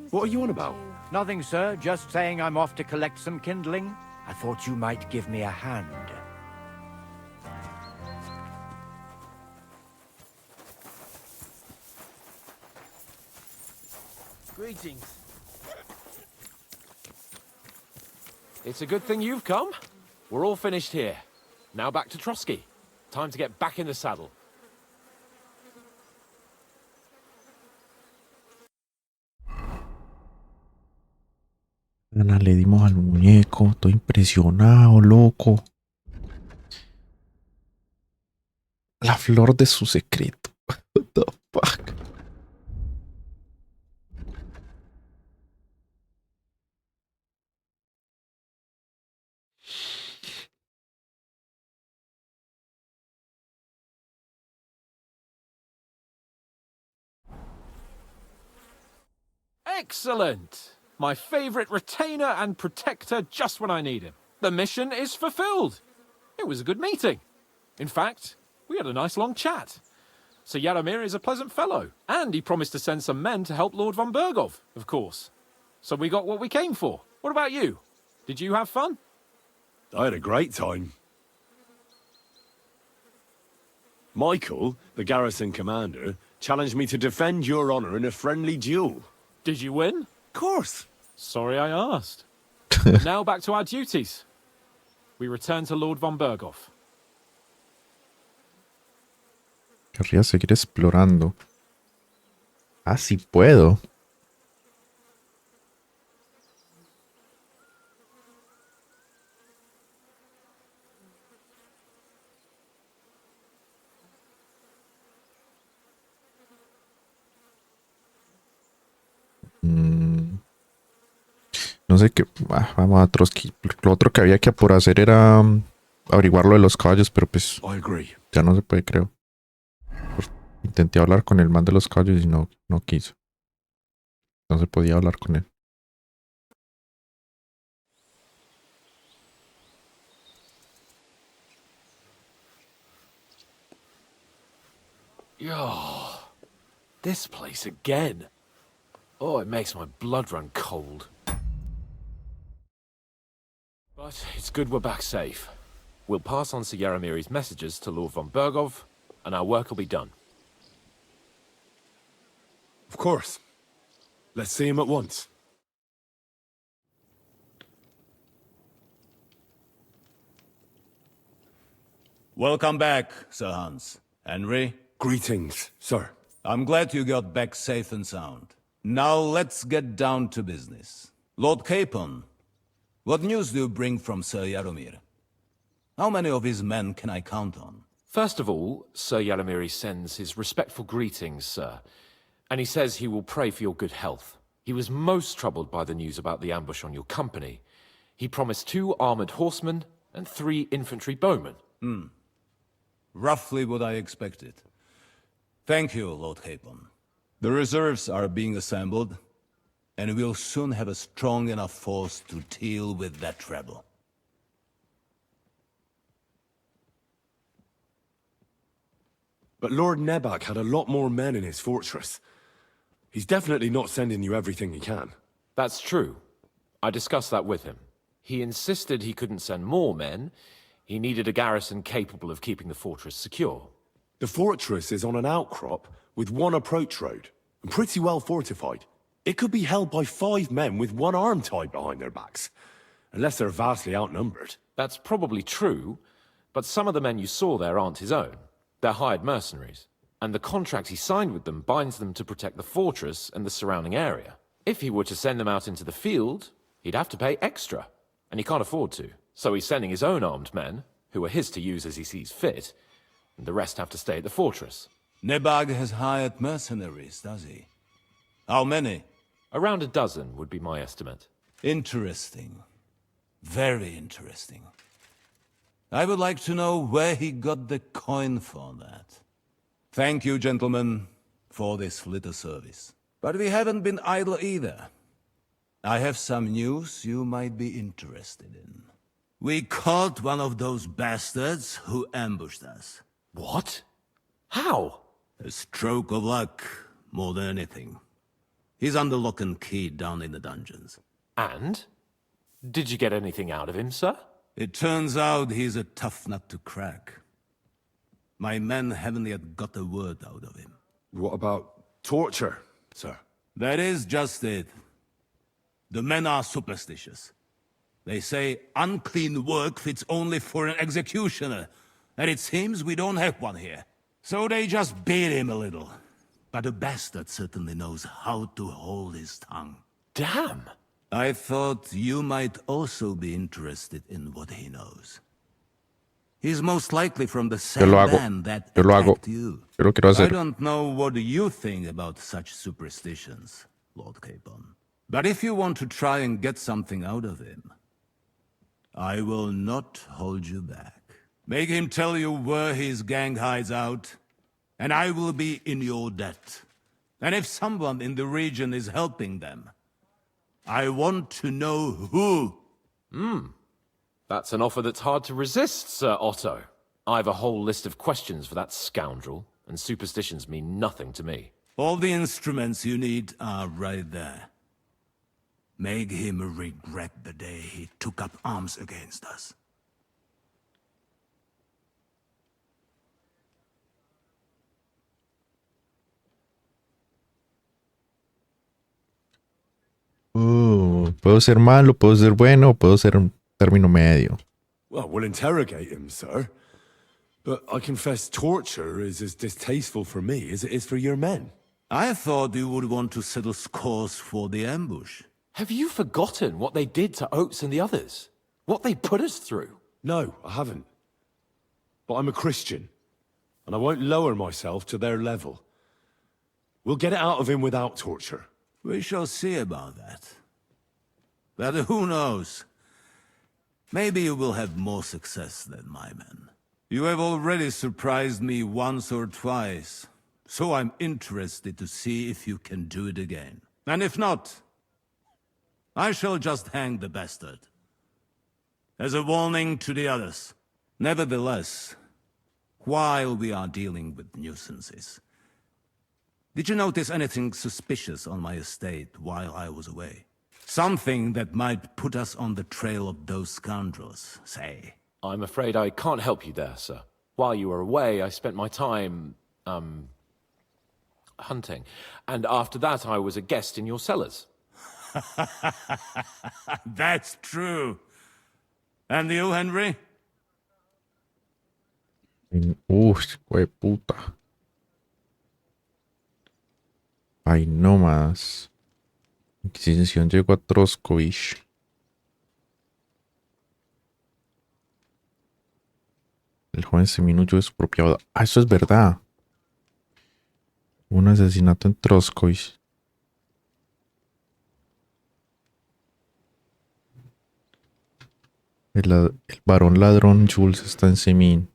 What are you on about? Nothing, sir. Just saying I'm off to collect some kindling. I thought you might give me a hand. Greetings. It's a good thing you've come. We're all finished here. Now back to Trotsky. Time to get back in the saddle. Ana, le dimos al muñeco. Estoy impresionado, loco. La flor de su secreto. What the fuck? Excellent! My favorite retainer and protector just when I need him. The mission is fulfilled. It was a good meeting. In fact, we had a nice long chat. Sir Yaromir is a pleasant fellow, and he promised to send some men to help Lord von Bergov, of course. So we got what we came for. What about you? Did you have fun? I had a great time. Michael, the garrison commander, challenged me to defend your honor in a friendly duel. Did you win? Of course. Sorry I asked. Now back to our duties. We return to Lord von Bergov. Querría seguir explorando. Ah, sí puedo. No sé qué. Vamos a Trotsky. Lo otro que había que por hacer era averiguar lo de los caballos, pero pues I agree. ya no se puede, creo. Intenté hablar con el man de los caballos y no quiso. No se podía hablar con él. Oh, this place again. Oh, it makes my blood run cold. But it's good we're back safe. We'll pass on Sir Yaromir's messages to Lord von Bergov, and our work will be done. Of course. Let's see him at once. Welcome back, Sir Hans. Henry, Greetings, sir. I'm glad you got back safe and sound. Now let's get down to business. Lord Capon, what news do you bring from Sir Yaromir? How many of his men can I count on? First of all, Sir Yaromir sends his respectful greetings, sir. And he says he will pray for your good health. He was most troubled by the news about the ambush on your company. He promised 2 armored horsemen and 3 infantry bowmen. Roughly what I expected. Thank you, Lord Capon. The reserves are being assembled, and we'll soon have a strong enough force to deal with that rebel. But Lord Nebak had a lot more men in his fortress. He's definitely not sending you everything he can. That's true. I discussed that with him. He insisted he couldn't send more men. He needed a garrison capable of keeping the fortress secure. The fortress is on an outcrop with 1 approach road, and pretty well fortified. It could be held by 5 men with 1 arm tied behind their backs, unless they're vastly outnumbered. That's probably true, but some of the men you saw there aren't his own. They're hired mercenaries, and the contract he signed with them binds them to protect the fortress and the surrounding area. If he were to send them out into the field, he'd have to pay extra, and he can't afford to. So he's sending his own armed men, who are his to use as he sees fit, and the rest have to stay at the fortress. Nebag has hired mercenaries, does he? How many? Around a dozen would be my estimate. Interesting. Very interesting. I would like to know where he got the coin for that. Thank you, gentlemen, for this little service. But we haven't been idle either. I have some news you might be interested in. We caught one of those bastards who ambushed us. What? How? A stroke of luck, more than anything. He's under lock and key down in the dungeons. And? Did you get anything out of him, sir? It turns out he's a tough nut to crack. My men haven't yet got a word out of him. What about torture, sir? That is just it. The men are superstitious. They say unclean work fits only for an executioner, and it seems we don't have one here. So they just beat him a little. But the bastard certainly knows how to hold his tongue. Damn! I thought you might also be interested in what he knows. He's most likely from the Yo same lo hago. band that Yo lo hago. attacked you. Yo lo quiero I hacer. don't know what you think about such superstitions, Lord Capon. But if you want to try and get something out of him, I will not hold you back. Make him tell you where his gang hides out, and I will be in your debt. And if someone in the region is helping them, I want to know who. That's an offer that's hard to resist, Sir Otto. I have a whole list of questions for that scoundrel, and superstitions mean nothing to me. All the instruments you need are right there. Make him regret the day he took up arms against us. Puedo ser malo, puedo ser bueno, puedo ser un término medio. Well, we'll interrogate him, sir. But I confess torture is as distasteful for me as it is for your men. I thought you would want to settle scores for the ambush. Have you forgotten what they did to Oates and the others? What they put us through? No, I haven't. But I'm a Christian, and I won't lower myself to their level. We'll get it out of him without torture. We shall see about that. But who knows? Maybe you will have more success than my men. You have already surprised me once or twice, so I'm interested to see if you can do it again. And if not, I shall just hang the bastard. As a warning to the others. Nevertheless, while we are dealing with nuisances, did you notice anything suspicious on my estate while I was away? Something that might put us on the trail of those scoundrels, say. I'm afraid I can't help you there, sir. While you were away, I spent my time, hunting. And after that, I was a guest in your cellars. That's true. And you, Henry? Güey, puta. Ay, no más. Inquisición llegó a Troskovich. El joven seminuyo de su propia boda. Ah, eso es verdad. Un asesinato en Troskovich. El varón ladrón Jules está en Semín.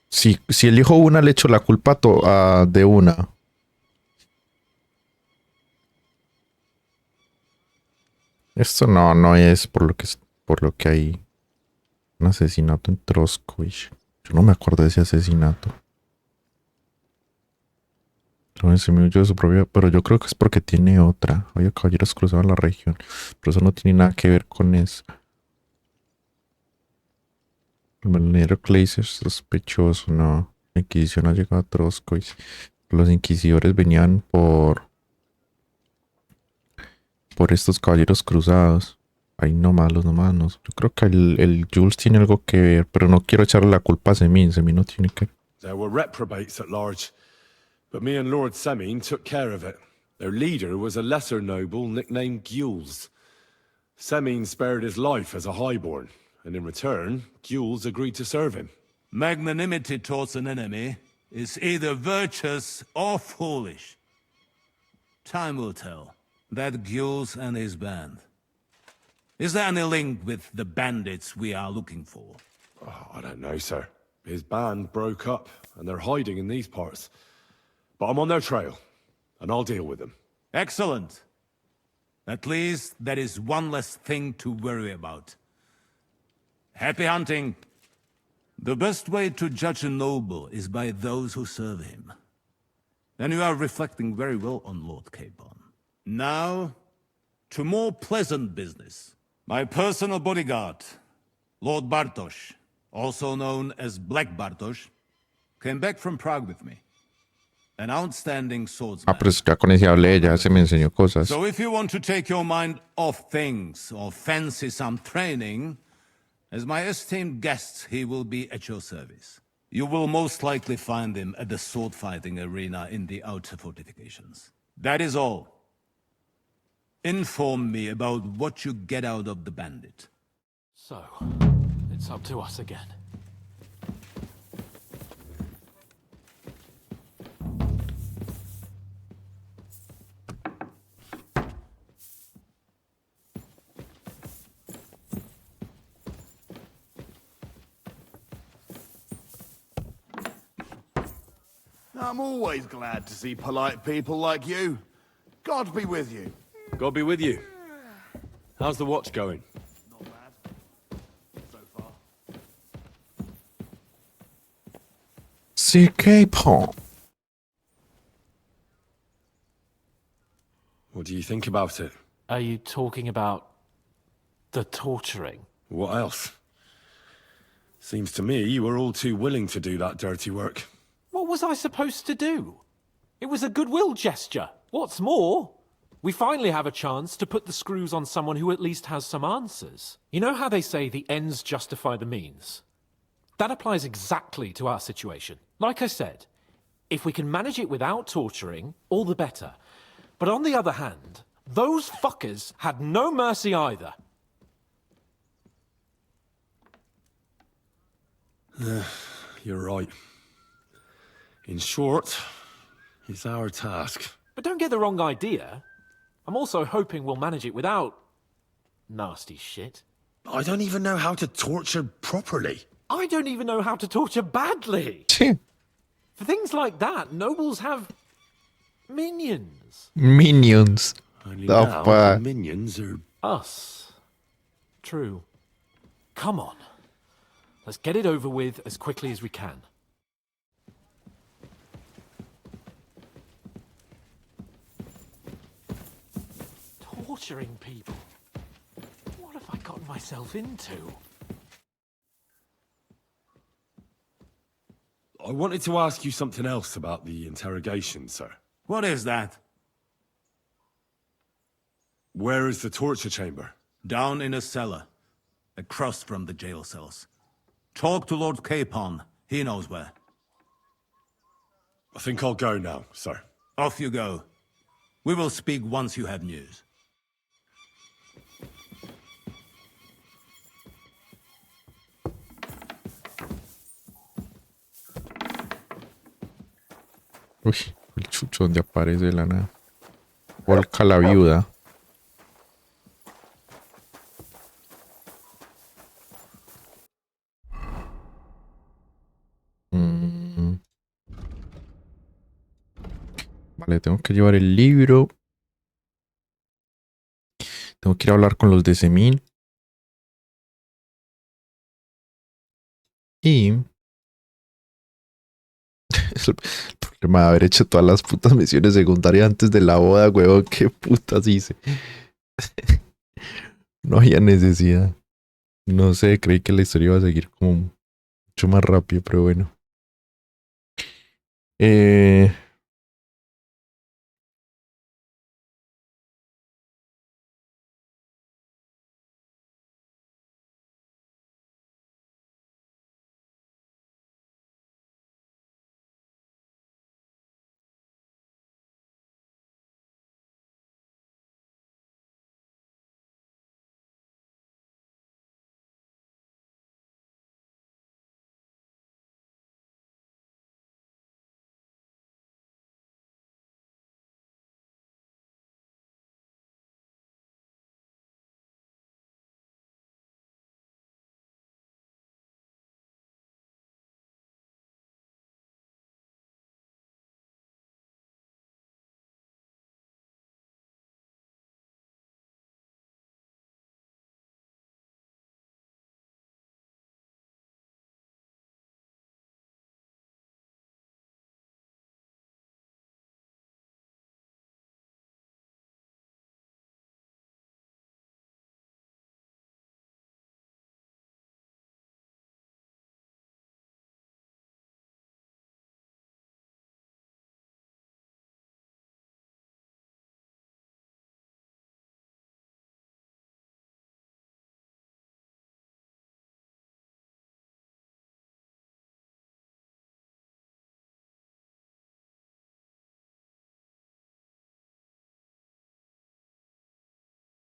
Si elijo una, le echo la culpa de una. Esto no es por lo que hay un asesinato en Troskovich. Yo no me acuerdo de ese asesinato. Se me huyó de su propia, pero yo creo que es porque tiene otra. Oye, caballeros cruzaban la región. Pero eso no tiene nada que ver con eso. El marinero Glacier es sospechoso, no. La Inquisición ha llegado a Troskovich. Los inquisidores venían por estos caballeros cruzados. Ahí no malos. Yo creo que el Jules tiene algo que ver, pero no quiero echarle la culpa a Semín. Semín no tiene que ver. There were reprobates at large, but me and Lord Semine took care of it. Their leader was a lesser noble nicknamed Gules. Semine spared his life as a highborn, and in return, Gules agreed to serve him. Magnanimity towards an enemy is either virtuous or foolish. Time will tell. That Gules and his band. Is there any link with the bandits we are looking for? Oh, I don't know, sir. His band broke up, and they're hiding in these parts. But I'm on their trail, and I'll deal with them. Excellent. At least there is one less thing to worry about. Happy hunting. The best way to judge a noble is by those who serve him. And you are reflecting very well on Lord Capon. Now, to more pleasant business. My personal bodyguard, Lord Bartosz, also known as Black Bartosz, came back from Prague with me. an outstanding Ah, swordsman. pero ya con ese hablé, ya se me enseñó cosas. So if you want to take your mind off things or fancy some training, as my esteemed guest, he will be at your service. You will most likely find him at the sword-fighting arena in the outer fortifications. That is all. Inform me about what you get out of the bandit. So, it's up to us again. I'm always glad to see polite people like you. God be with you. God be with you. How's the watch going? Not bad. So far. CK What do you think about it? Are you talking about the torturing? What else? Seems to me you were all too willing to do that dirty work. What was I supposed to do? It was a goodwill gesture. What's more, we finally have a chance to put the screws on someone who at least has some answers. You know how they say the ends justify the means? That applies exactly to our situation. Like I said, if we can manage it without torturing, all the better. But on the other hand, those fuckers had no mercy either. You're right. In short, it's our task. But don't get the wrong idea. I'm also hoping we'll manage it without nasty shit. I don't even know how to torture properly. I don't even know how to torture badly. For things like that, nobles have minions. Minions. Only Oh, now, fuck. the minions are... Us. True. Come on. Let's get it over with as quickly as we can. Torturing people. What have I gotten myself into? I wanted to ask you something else about the interrogation, sir. What is that? Where is the torture chamber? Down in a cellar, across from the jail cells. Talk to Lord Capon. He knows where. I think I'll go now, sir. Off you go. We will speak once you have news. Uy, el chucho donde aparece de la nada. Volca la viuda. Vale, tengo que llevar el libro. Tengo que ir a hablar con los de Semin. Y... el problema de haber hecho todas las putas misiones secundarias antes de la boda, huevón. ¿Qué putas hice? No había necesidad. No sé, creí que la historia iba a seguir como mucho más rápido, pero bueno.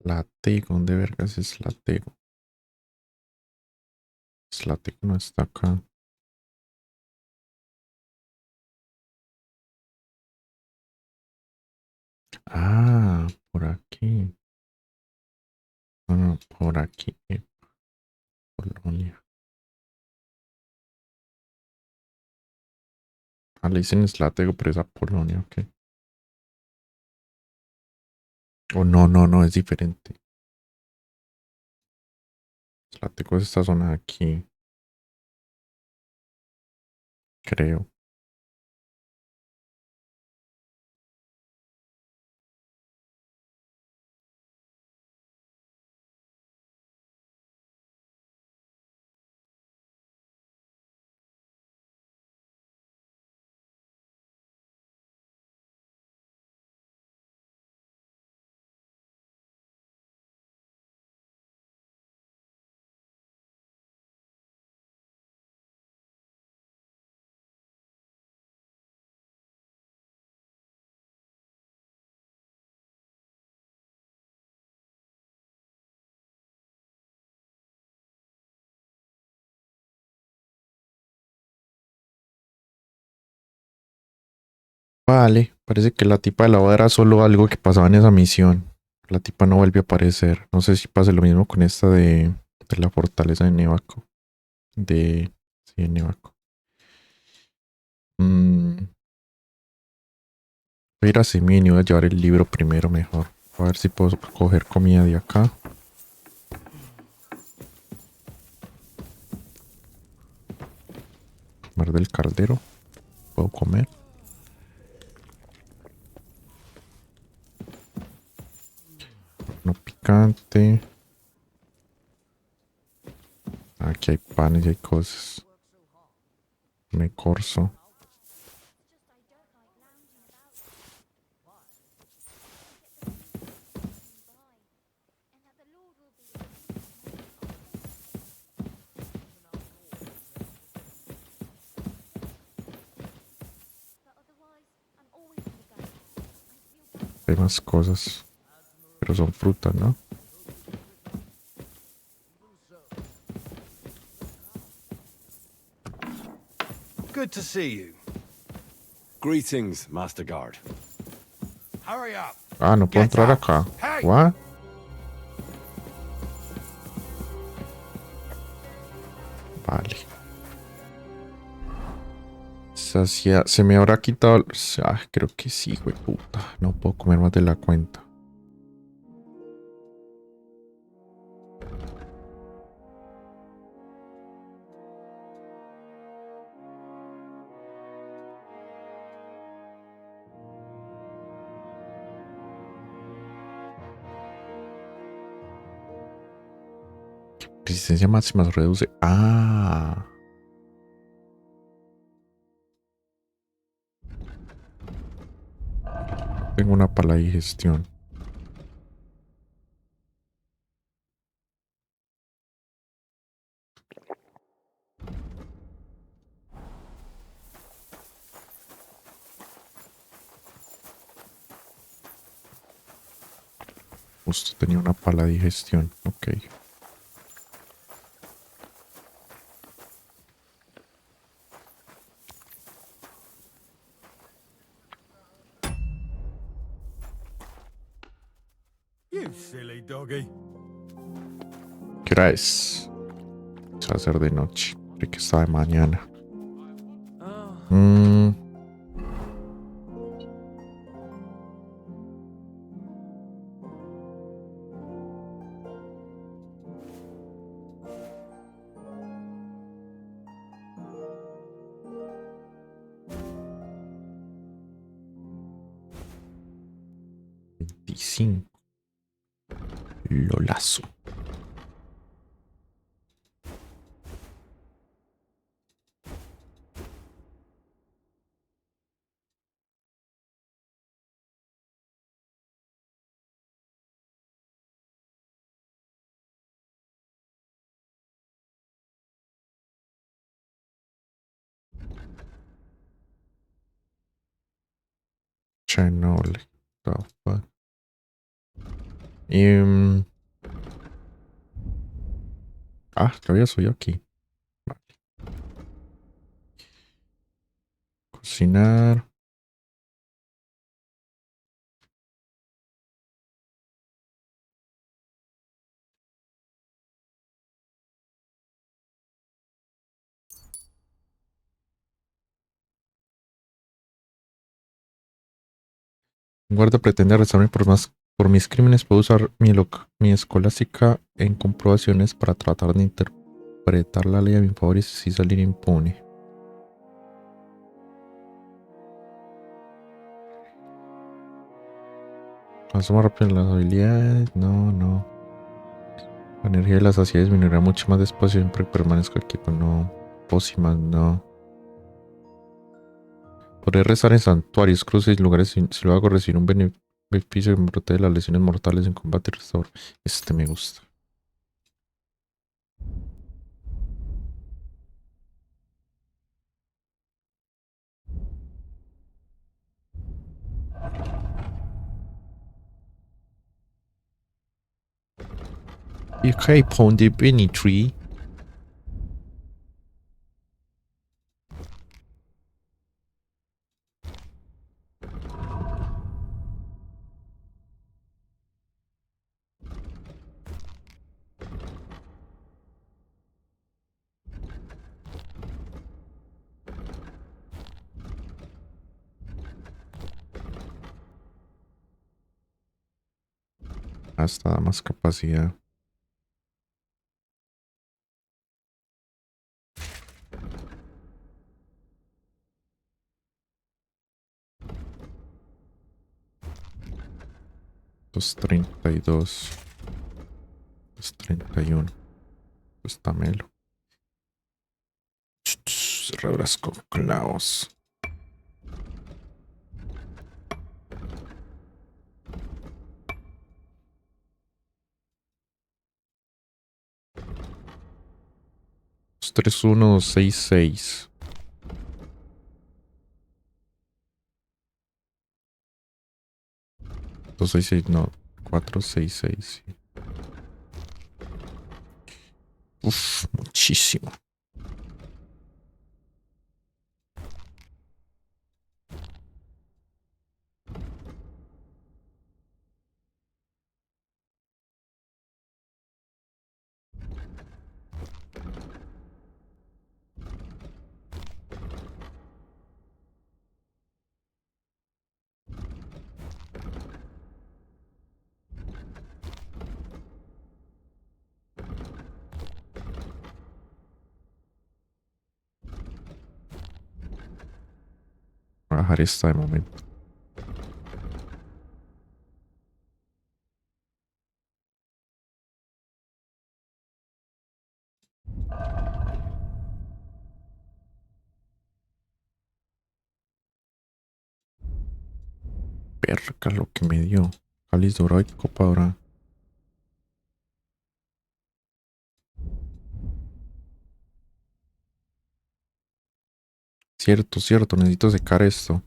Latego, ¿dónde vergas es Latego? Latego no está acá. Ah, por aquí. No, no, por aquí. Polonia. Ah, le dicen Slatego, pero es a Polonia, ok. Oh, no, no, no, es diferente. Slatego es esta zona de aquí. Creo. Vale, parece que la tipa de la boda era solo algo que pasaba en esa misión. La tipa no vuelve a aparecer. No sé si pasa lo mismo con esta de la fortaleza de Nevaco. Sí, de Nevaco. Voy a ir a Semin y voy a llevar el libro primero mejor. A ver si puedo coger comida de acá. Comer del caldero. Puedo comer. No picante. Aquí hay panes y hay cosas. Me corso. Hay más cosas. Pero son frutas, ¿no? Good to see you. Greetings, Master Guard. Hurry up. Ah, no puedo Get entrar up. acá. Hey! What? Vale. Se me habrá quitado. Ah, creo que sí, güey, puta. No puedo comer más de la cuenta. Resistencia máxima se reduce. Ah. Tengo una para la digestión. Justo tenía una para la digestión. Ok. You silly doggy. ¿Qué hora es? Se va a hacer de noche. Creo que está de mañana. Mm, 25. Lolazo. Chenole. The fuck? Em, ya había subido aquí. Vale. Cocinar. Un guarda pretende arrestarme por mis crímenes. Puedo usar mi escolástica en comprobaciones para tratar de interpretar la ley a mi favor y así salir impune. Avanzo más rápido en las habilidades. No. La energía de la saciedad disminuirá mucho más despacio siempre que permanezco aquí. Pues no. Pócimas, no. Podré rezar en santuarios, cruces y lugares. Si lo hago, recibir un beneficio que me protege de las lesiones mortales en combate y restaurar. Este me gusta. Okay, upon the Benny Tree. Hasta da más capacidad. Dos 32. 231. Está melo. Cerraduras con clavos. Dos 31, 266. 266, no. 466. Sí. Uf, muchísimo. Voy a bajar esta de momento. Perca lo que me dio. Cáliz dorado y copa dorada. Cierto. Necesito secar esto.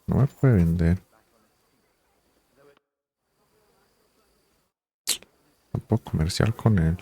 No me puede vender. Tampoco comercial con él.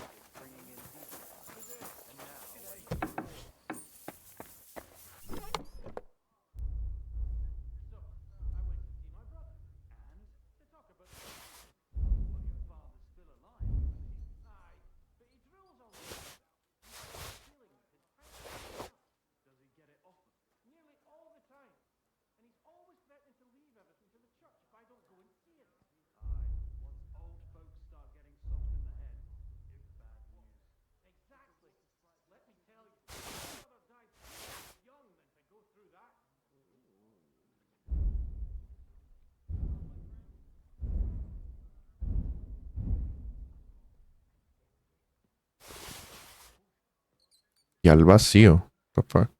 Y al vacío, papá.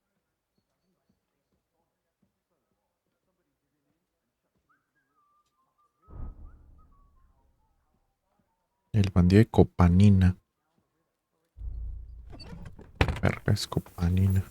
El bandido de Copanina. Verga, es Copanina.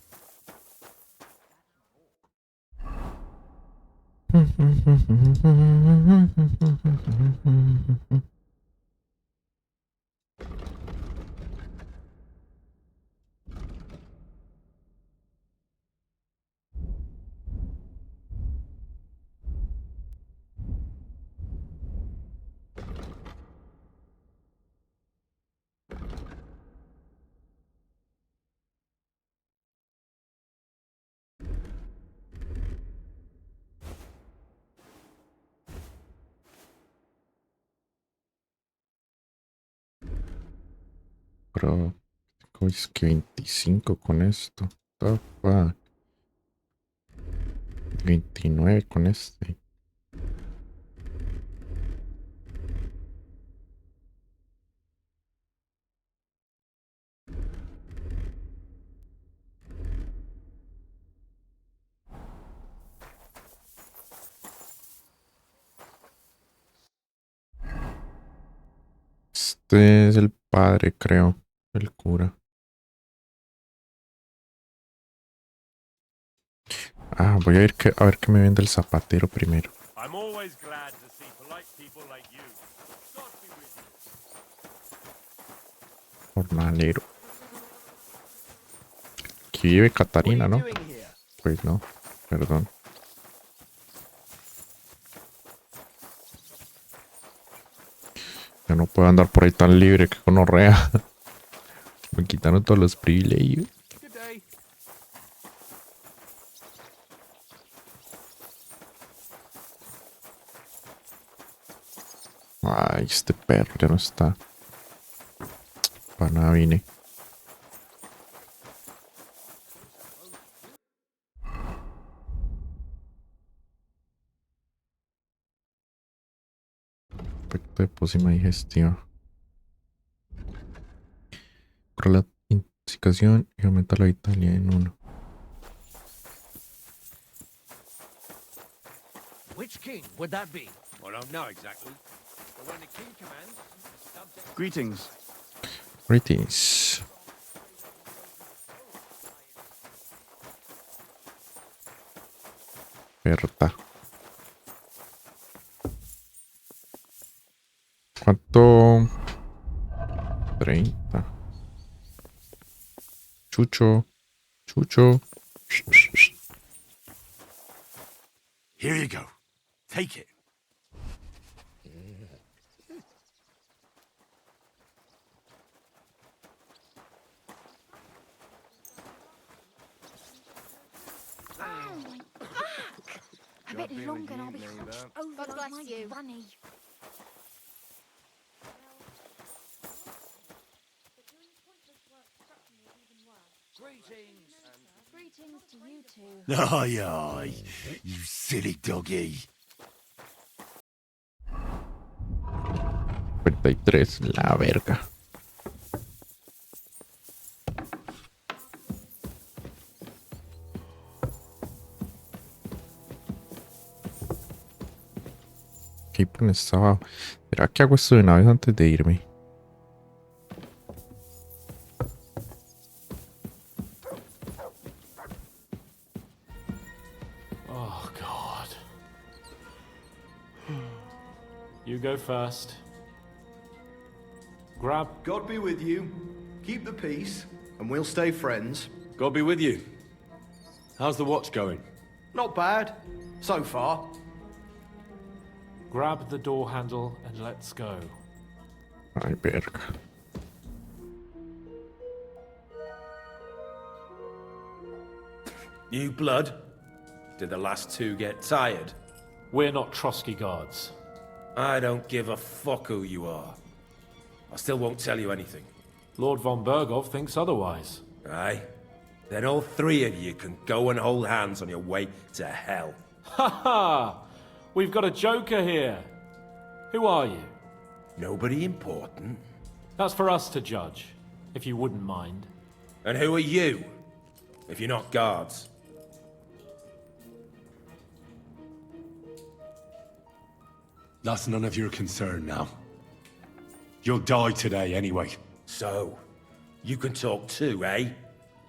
Pero es que 25 con esto. The fuck? 29 con este. Este es el padre, creo. El cura. Ah, voy a ver qué me vende el zapatero primero. I'm always glad to see polite people like you. God be with you. Jornalero. Aquí vive Catarina, ¿no? Pues no, perdón. Yo no puedo andar por ahí tan libre que gonorrea. Me quitaron todos los privilegios. Ay, este perro ya no está. Para nada vine. Efecto de pócima digestión. Cura la intoxicación y aumenta la vitalidad en 1. Which king would that be? I don't know exactly. But when the king commands, Greetings. Greetings. Berta. ¿Cuánto? 30. Chucho. Chucho. Here you go. Take it. A bit longer and I'll be hunched over God like my granny. Greetings to you two. Aye, aye. You silly doggy. 53. La verga. Aquí por estaba. ¿Será que hago esto de una vez antes de irme? Oh, God. You go first. Grab. God be with you. Keep the peace, and we'll stay friends. God be with you. How's the watch going? Not bad, so far. Grab the door handle and let's go. Ay, verga. New blood? Did the last two get tired? We're not Trotsky guards. I don't give a fuck who you are. I still won't tell you anything. Lord von Bergov thinks otherwise. Aye? Then all three of you can go and hold hands on your way to hell. Ha ha! We've got a joker here. Who are you? Nobody important. That's for us to judge, if you wouldn't mind. And who are you, if you're not guards? That's none of your concern now. You'll die today anyway. So, you can talk too, eh?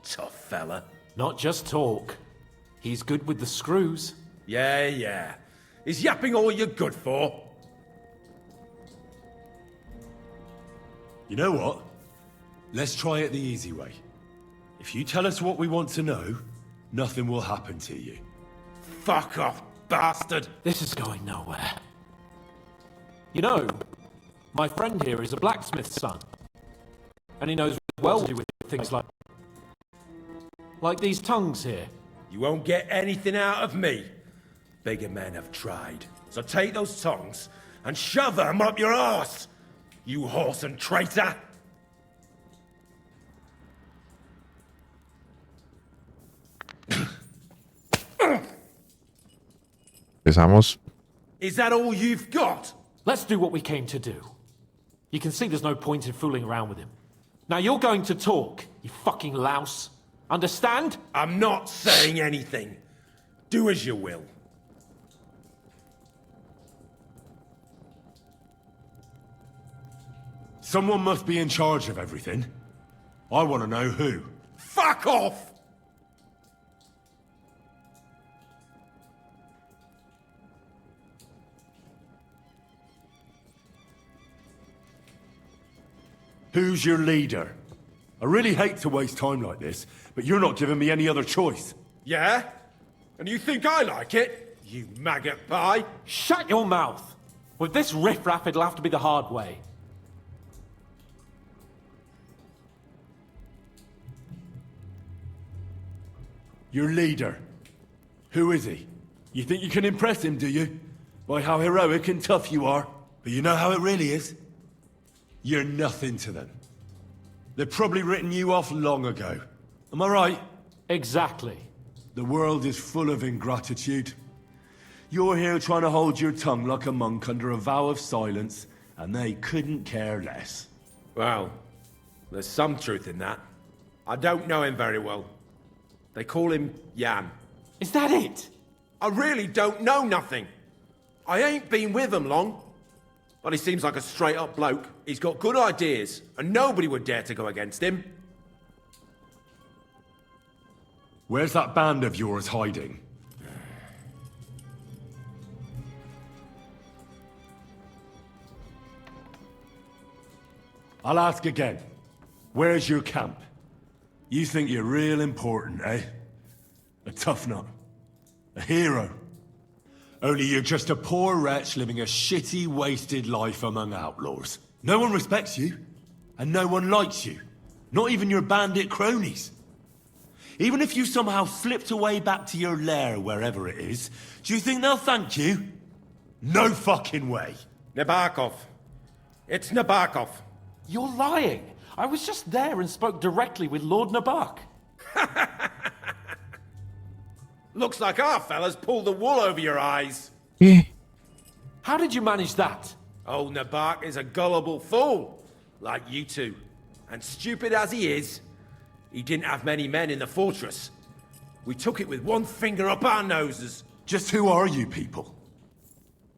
Tough fella. Not just talk. He's good with the screws. Yeah. Is yapping all you're good for? You know what? Let's try it the easy way. If you tell us what we want to know, nothing will happen to you. Fuck off, bastard! This is going nowhere. You know, my friend here is a blacksmith's son. And he knows well what to do with things like these tongues here. You won't get anything out of me. Bigger men have tried. So take those tongues and shove them up your arse, you horse and traitor! Empezamos. Is that all you've got? Let's do what we came to do. You can see there's no point in fooling around with him. Now you're going to talk, you fucking louse. Understand? I'm not saying anything. Do as you will. Someone must be in charge of everything. I want to know who. Fuck off! Who's your leader? I really hate to waste time like this, but you're not giving me any other choice. Yeah? And you think I like it? You maggot pie? Shut your mouth! With this riffraff, it'll have to be the hard way. Your leader. Who is he? You think you can impress him, do you? By how heroic and tough you are. But you know how it really is? You're nothing to them. They've probably written you off long ago. Am I right? Exactly. The world is full of ingratitude. You're here trying to hold your tongue like a monk under a vow of silence, and they couldn't care less. Well, there's some truth in that. I don't know him very well. They call him Jan. Is that it? I really don't know nothing. I ain't been with him long. But he seems like a straight-up bloke. He's got good ideas, and nobody would dare to go against him. Where's that band of yours hiding? I'll ask again. Where's your camp? You think you're real important, eh? A tough nut. A hero. Only you're just a poor wretch living a shitty, wasted life among outlaws. No one respects you, and no one likes you. Not even your bandit cronies. Even if you somehow slipped away back to your lair, wherever it is, do you think they'll thank you? No fucking way. Nabokov. It's Nabokov. You're lying. I was just there and spoke directly with Lord Nabok. Looks like our fellas pulled the wool over your eyes. How did you manage that? Old Nabok is a gullible fool, like you two. And stupid as he is, he didn't have many men in the fortress. We took it with one finger up our noses. Just who are you people?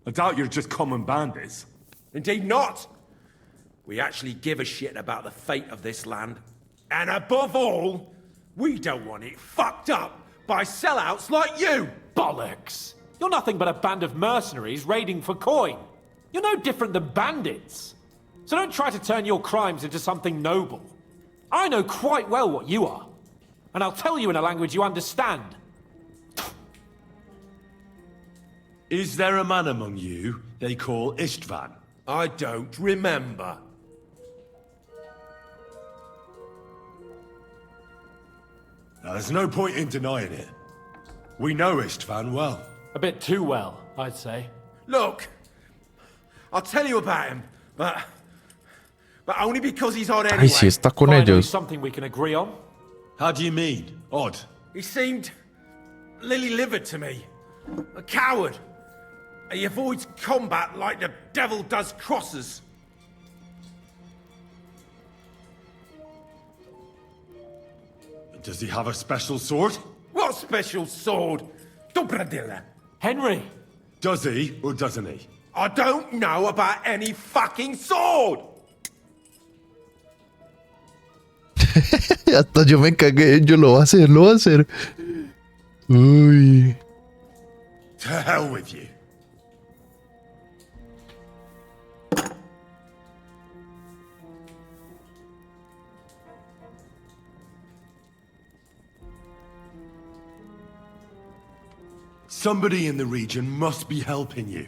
I doubt you're just common bandits. Indeed not. We actually give a shit about the fate of this land. And above all, we don't want it fucked up by sellouts like you! Bollocks! You're nothing but a band of mercenaries raiding for coin. You're no different than bandits. So don't try to turn your crimes into something noble. I know quite well what you are. And I'll tell you in a language you understand. Is there a man among you they call Istvan? I don't remember. Now, there's no point in denying it. We know Istvan well. A bit too well, I'd say. Look, I'll tell you about him, but only because he's odd anyway. Ay, si está con Finally, ellos. something we can agree on. How do you mean? Odd? He seemed lily-livered to me. A coward. He avoids combat like the devil does crosses. Does he have a special sword? What special sword? Dobradilla. Henry! Does he, or doesn't he? I don't know about any fucking sword! Hasta yo me cagué, yo lo voy a hacer, lo voy a hacer. Uy. To hell with you. Somebody in the region must be helping you.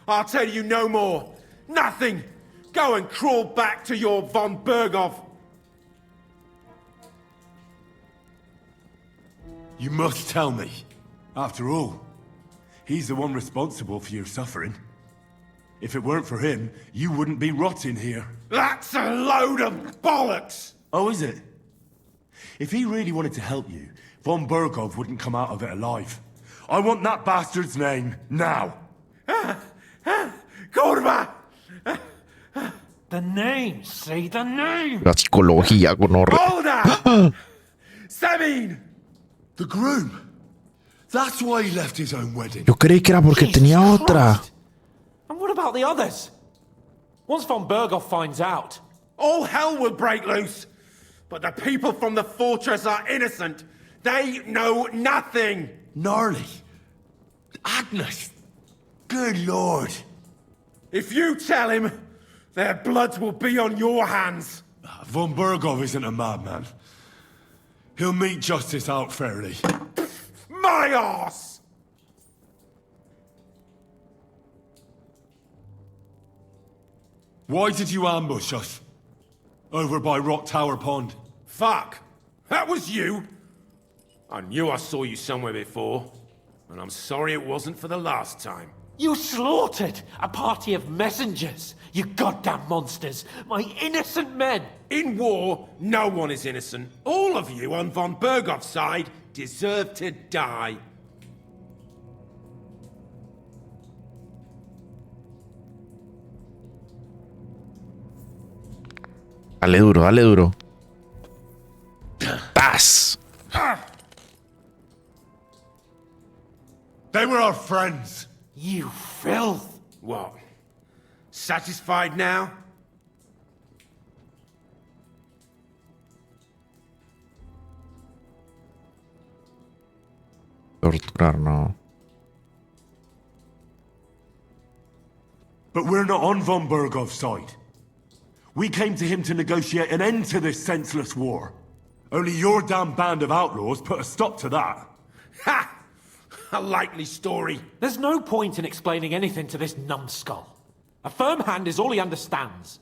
I'll tell you no more. Nothing. Go and crawl back to your von Berghoff. You must tell me. After all, he's the one responsible for your suffering. If it weren't for him, you wouldn't be rotting here. That's a load of bollocks! Oh, is it? If he really wanted to help you, von Berghoff wouldn't come out of it alive. I want that bastard's name, now! Kurva! The name, say the name! La psicología, gonorrea. Older! Sabine! The groom! That's why he left his own wedding. Yo creí que era porque tenía otra. And what about the others? Once von Berghoff finds out... All hell will break loose! But the people from the fortress are innocent! They know nothing! Gnarly. Agnes. Good lord. If you tell him, their blood will be on your hands. Von Berghoff isn't a madman. He'll meet justice out fairly. My arse! Why did you ambush us? Over by Rock Tower Pond. Fuck! That was you! I knew I saw you somewhere before, and I'm sorry it wasn't for the last time. You slaughtered a party of messengers, you goddamn monsters, my innocent men! In war, no one is innocent. All of you on von Berghoff's side deserve to die. Dale duro, dale duro. ¡Paz! They were our friends. You filth! What? Satisfied now? Torturar, no. But we're not on von Berghoff's side. We came to him to negotiate an end to this senseless war. Only your damn band of outlaws put a stop to that. Ha! A likely story. There's no point in explaining anything to this numbskull. A firm hand is all he understands.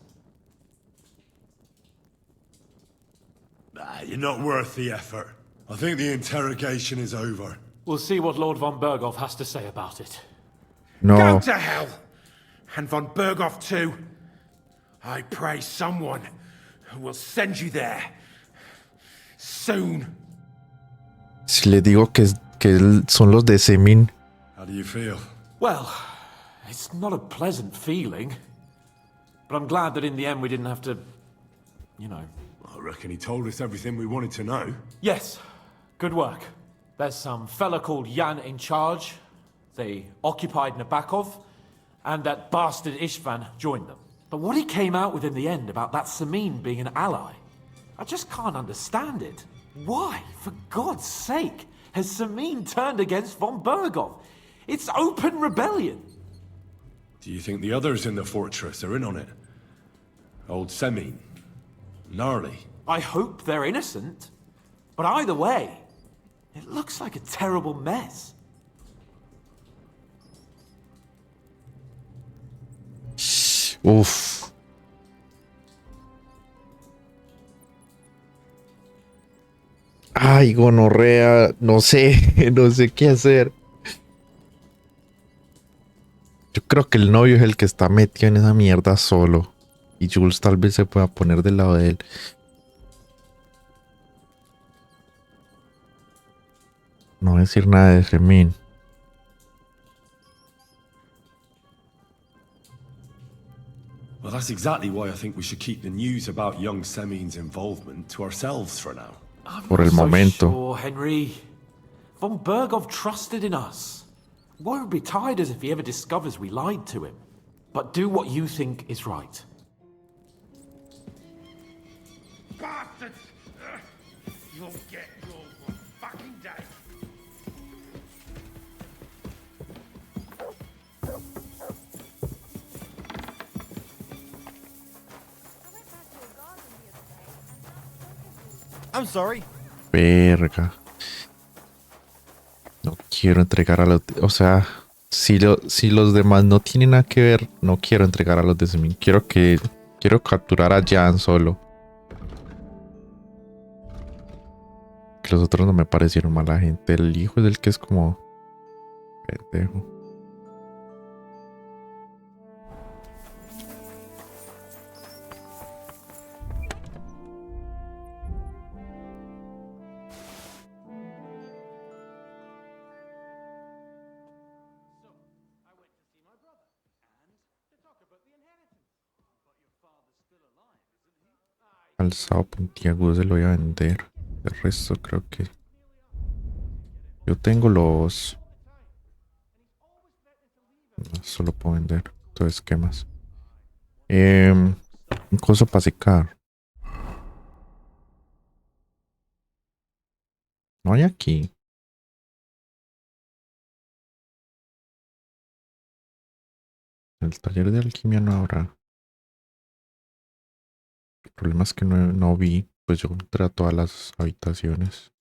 You're not worth the effort. I think the interrogation is over. We'll see what Lord von Berghoff has to say about it. No. Go to hell! And von Berghoff too. I pray someone will send you there. Soon. Si le digo que son los de Semin. How do you feel? Well, it's not a pleasant feeling. But I'm glad that in the end we didn't have to, you know. I reckon he told us everything we wanted to know. Yes, good work. There's some fella called Jan in charge. They occupied Nabokov, and that bastard Istvan joined them. But what he came out with in the end about that Samin being an ally, I just can't understand it. Why, for God's sake, has Samin turned against von Berghoff? It's open rebellion. Do you think the others in the fortress are in on it? Old Semin? Gnarly? I hope they're innocent. But either way, it looks like a terrible mess. Uf. Ay, gonorrea, no sé, no sé qué hacer. Yo creo que el novio es el que está metido en esa mierda solo. Y Jules tal vez se pueda poner del lado de él. No voy a decir nada de Fermín. Well, that's exactly why I think we should keep the news about young Semin's involvement to ourselves for now. Por el momento. Sure, Henry. Von Berghoff trusted in us. Won't be tired as if he ever discovers we lied to him. But do what you think is right. bastards! You'll get yours one fucking day. I'm sorry. Verga. No quiero entregar a los... O sea, si los demás no tienen nada que ver, no quiero entregar a los de Semin. Quiero capturar a Jan solo. Que los otros no me parecieron mala gente. El hijo es el que es como... pendejo. Calzado puntiagudo se lo voy a vender. El resto creo que... Yo tengo los... No, solo puedo vender. Entonces, ¿qué más? Un coso para secar. No hay aquí. El taller de alquimia no habrá. El problema es que no vi. Pues yo entré a todas las habitaciones.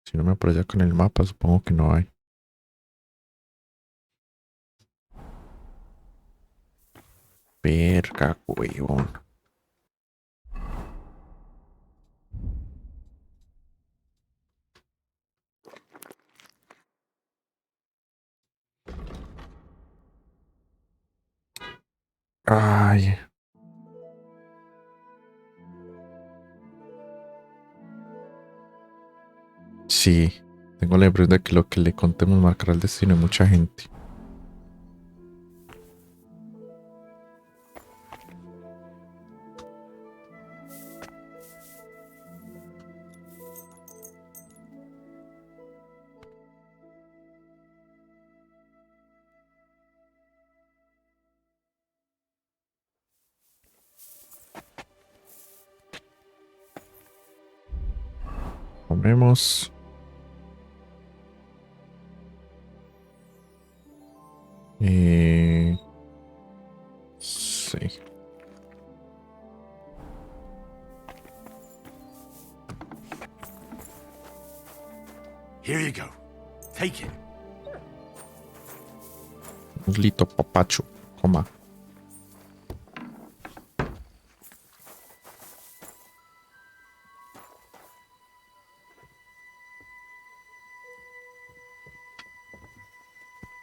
Si no me aparece con el mapa, supongo que no hay. Verga, huevón. Ay. Sí. Tengo la impresión de que lo que le contemos marcará el destino de mucha gente. Comemos. Sí. Here you go. Take it. Muslito papacho. Coma.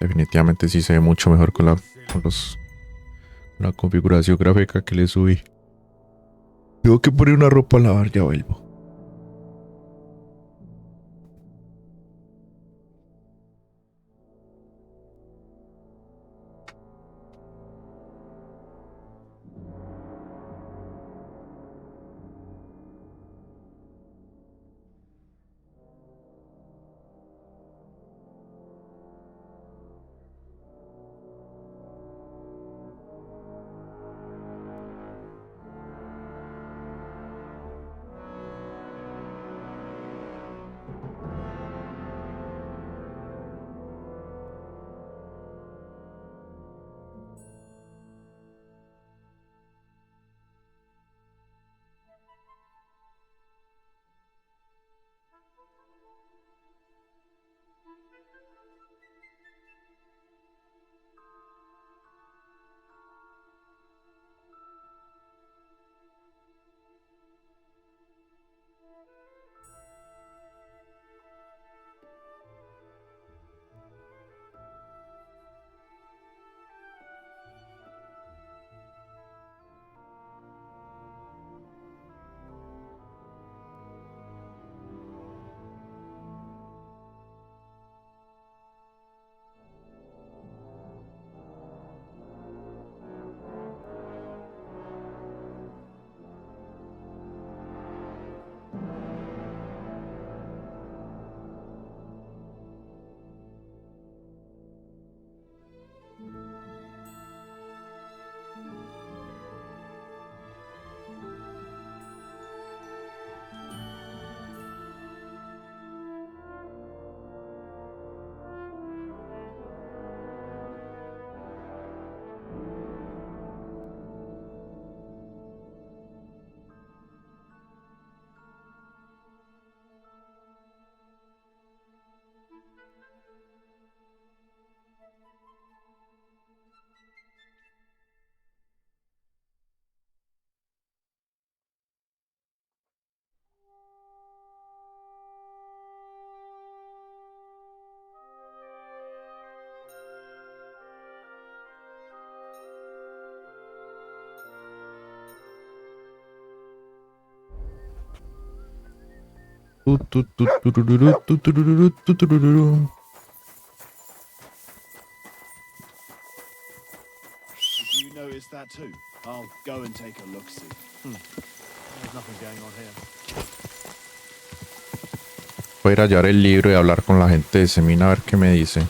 Definitivamente sí se ve mucho mejor con la configuración gráfica que le subí. Tengo que poner una ropa a lavar, ya vuelvo. Did you notice that too? I'll go and take a look-see. There's nothing going on here. Voy a ir a hallar el libro y hablar con la gente de Semina a ver qué me dice.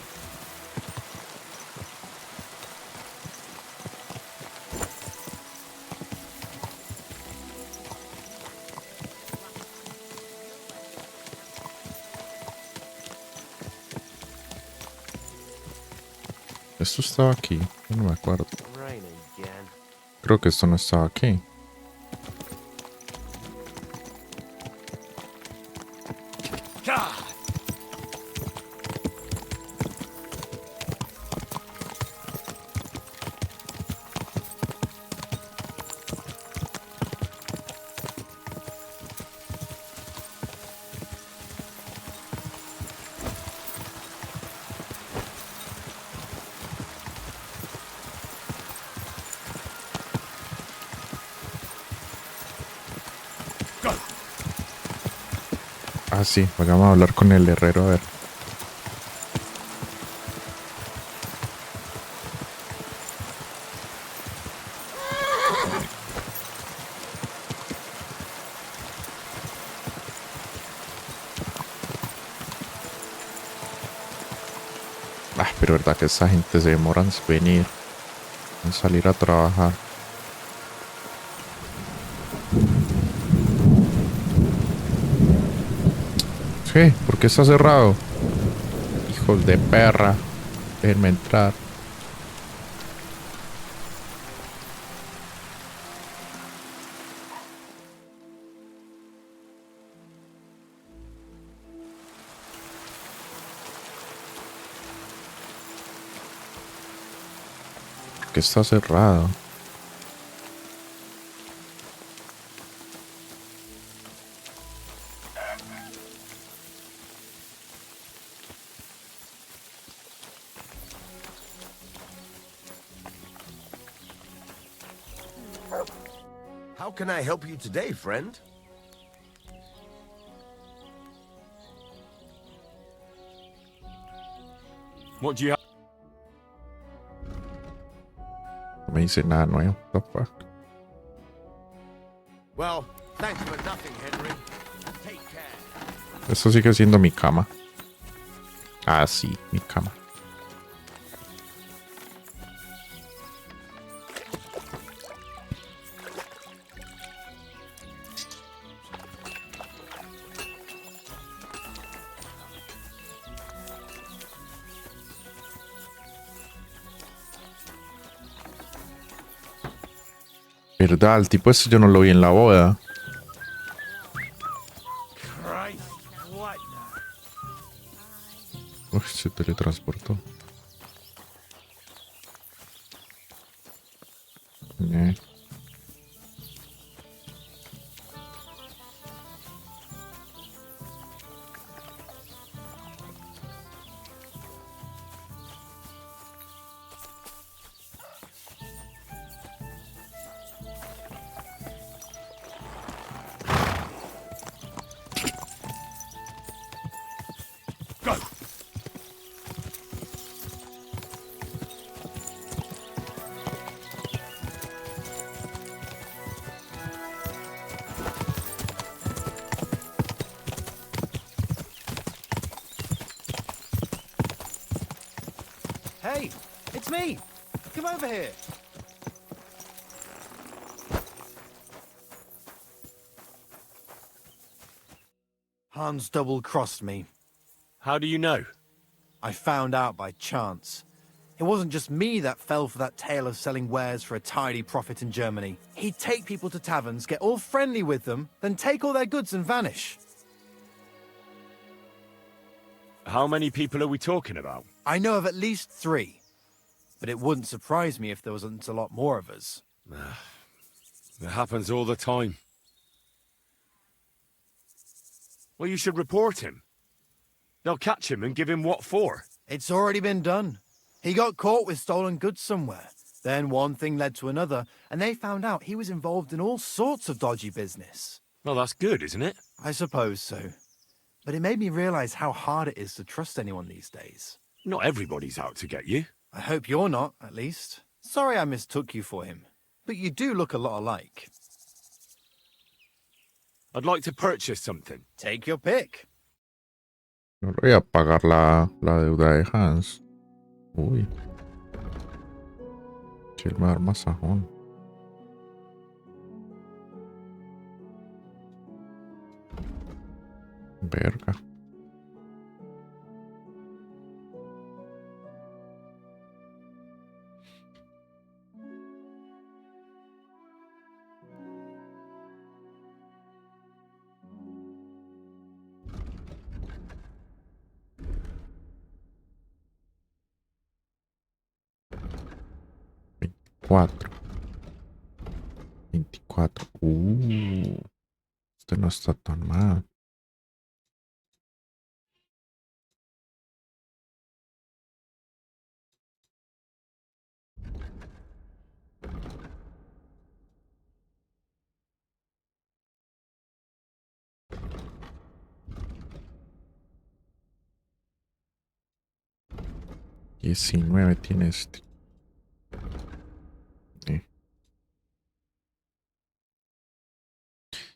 Esto estaba aquí, yo no me acuerdo. Creo que esto no estaba aquí. Ah, sí, vayamos a hablar con el herrero a ver. Ah, pero verdad que esa gente se demora en venir, en salir a trabajar. ¿Qué? ¿Por qué está cerrado? Hijos de perra. Déjenme entrar. ¿Por qué está cerrado? How can I help you today, friend? What do you have? No me dice nada nuevo. What the fuck? Well, thanks for nothing, Henry. Take care. Esto sigue siendo mi cama. Ah, sí, mi cama. Verdad, el tipo este yo no lo vi en la boda. Uy, se teletransportó. Hey, it's me. Come over here. Hans double-crossed me. How do you know? I found out by chance. It wasn't just me that fell for that tale of selling wares for a tidy profit in Germany. He'd take people to taverns, get all friendly with them, then take all their goods and vanish. How many people are we talking about? I know of at least 3. But it wouldn't surprise me if there wasn't a lot more of us. It happens all the time. Well, you should report him. They'll catch him and give him what for. It's already been done. He got caught with stolen goods somewhere. Then one thing led to another, and they found out he was involved in all sorts of dodgy business. Well, that's good, isn't it? I suppose so. but it made me realize how hard it is to trust anyone these days. Not everybody's out to get you. I hope you're not, at least. Sorry I mistook you for him, but you do look a lot alike. I'd like to purchase something. Take your pick. No le voy a pagar la deuda de Hans. Uy. Si él me da masajón. Verga. Cuatro. 24. Este no está tan mal. $19 tiene este.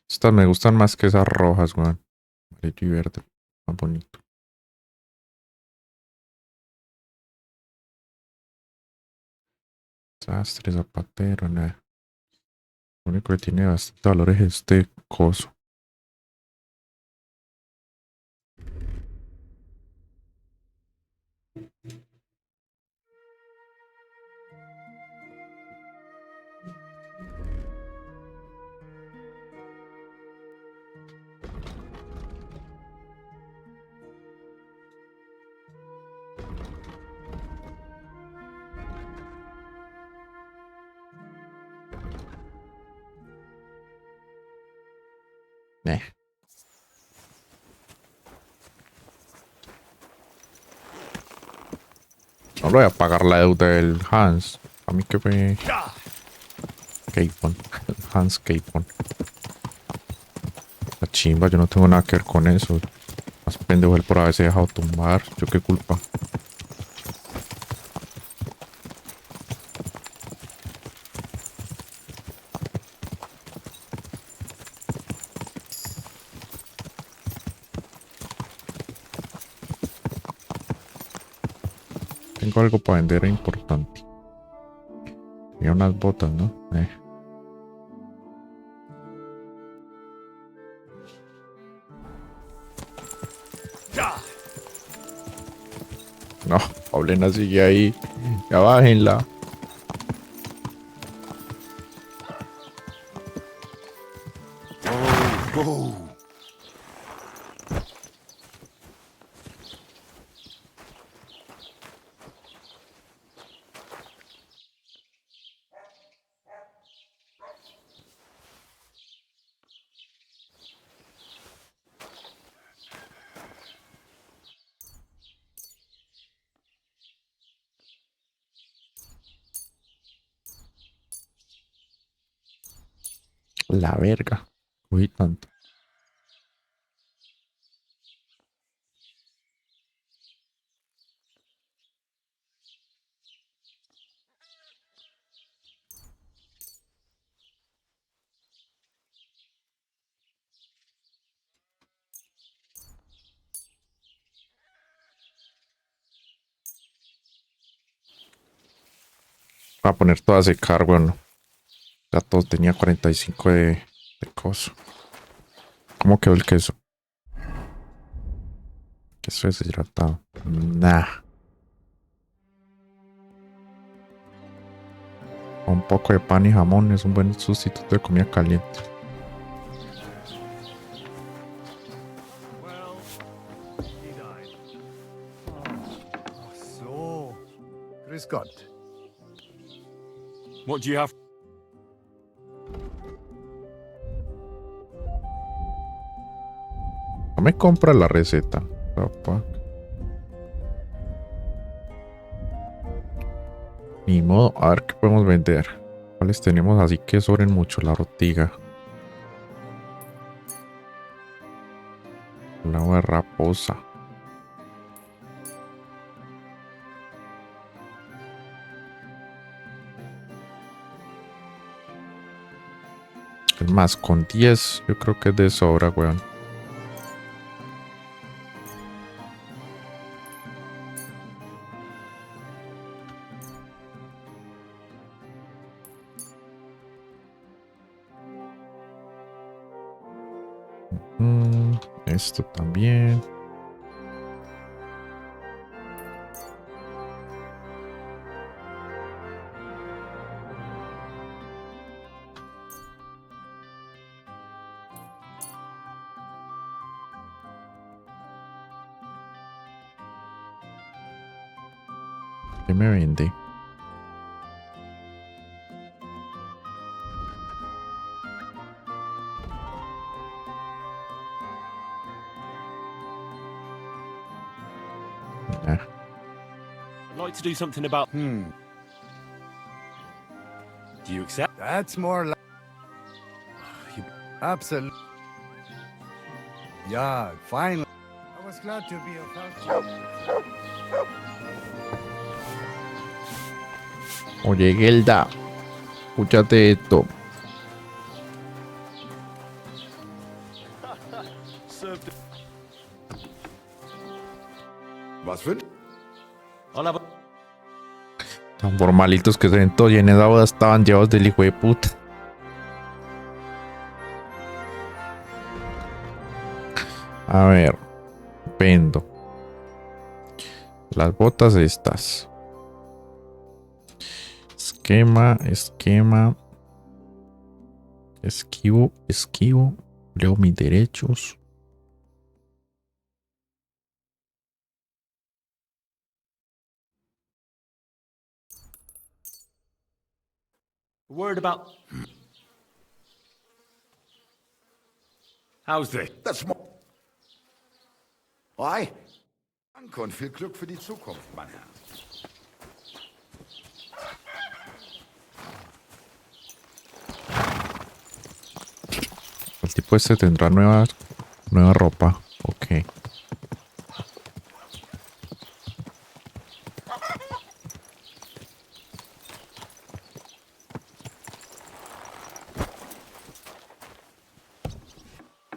Estas me gustan más que esas rojas, weón. Amarillo y verde. Más bonito. Sastre, zapatero, nada. Lo único que tiene bastante valor es este coso. No le voy a pagar la deuda del Hans. A mí que me... Capon. Hans Capon. La chimba, yo no tengo nada que ver con eso. Más pendejo él por haberse dejado tumbar. Yo qué culpa. Tengo algo para vender importante. Tenía unas botas, ¿no? No, Paulina sigue ahí. Ya bájenla. La verga. Cogí tanto. Voy a poner todas de cargo, ¿no? Ya todos tenía 45 de coso. ¿Cómo quedó el queso? Queso deshidratado. Nah. Un poco de pan y jamón es un buen sustituto de comida caliente. So, grüß Gott. What do you have? No me compra la receta, papá. Ni modo, a ver qué podemos vender. ¿Cuáles tenemos así que sobren mucho? La rotiga. La raposa. Es más, con 10 yo creo que es de sobra, weón. Esto también. ¿Qué me vende? I'd like to do something about... Do you accept? That's more like... Absolutely. Yeah, finally. I was glad to be of help. Oye, Gelda, escúchate esto. Was für? Hola. Tan formalitos que se ven todos y en esa boda estaban llevados del hijo de puta. A ver, vendo las botas estas. Esquema. Esquivo. Leo mis derechos. Word about... How's this? Das Mo Ei. Danke und viel Glück für die Zukunft, mein Herr. El tipo este tendrá nueva ropa. Ok.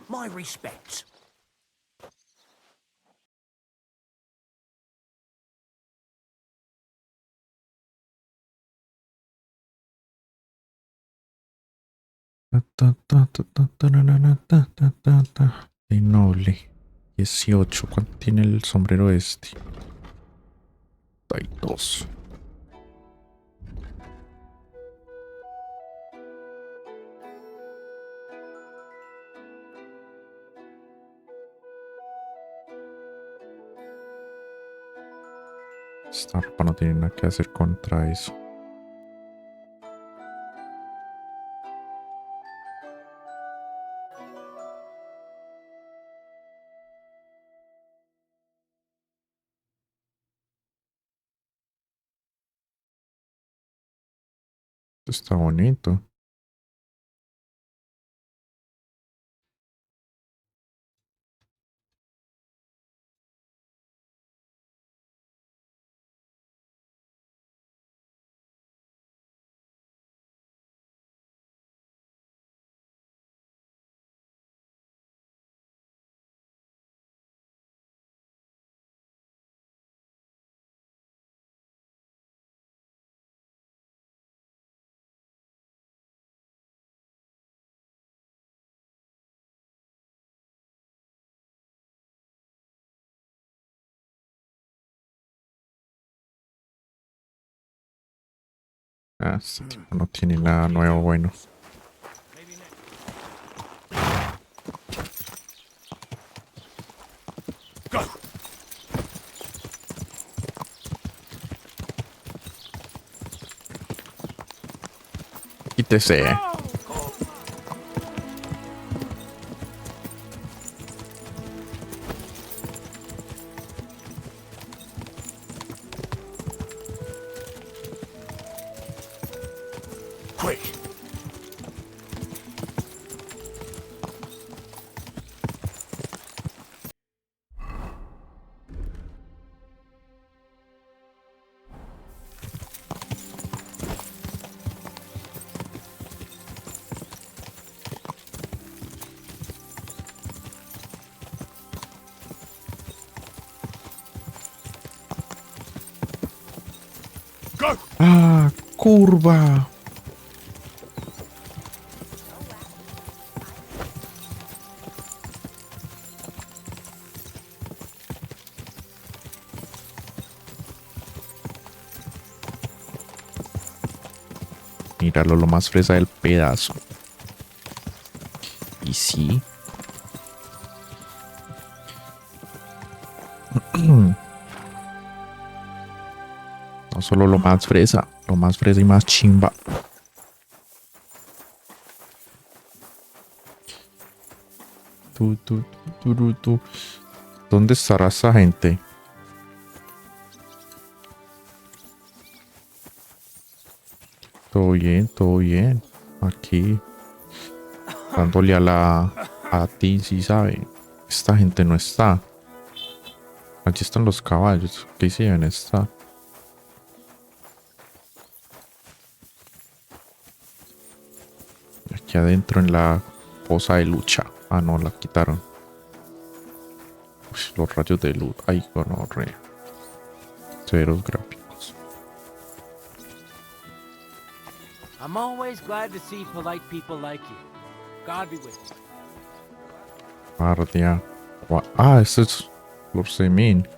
My respects. De noble. 18. ¿Cuánto tiene el sombrero este? 32. Esta ropa no tiene nada que hacer contra eso. Está bonito. Ah, este tipo no tiene nada nuevo bueno. Quítese. Quick. Ah, curva. Míralo, lo más fresa del pedazo. Y sí. No solo lo más fresa y más chimba. Tú. ¿Dónde estará esa gente? Todo bien. Aquí. Dándole a ti, sí sabe. Esta gente no está. Allí están los caballos. ¿Qué hicieron? Está. Aquí adentro en la fosa de lucha. Ah, no, la quitaron. Uy, los rayos de luz. Ay, gonorrea. Severos gráficos. I'm always glad to see polite people like you. God be with you. Guardia. Ah, este es Lord Semin.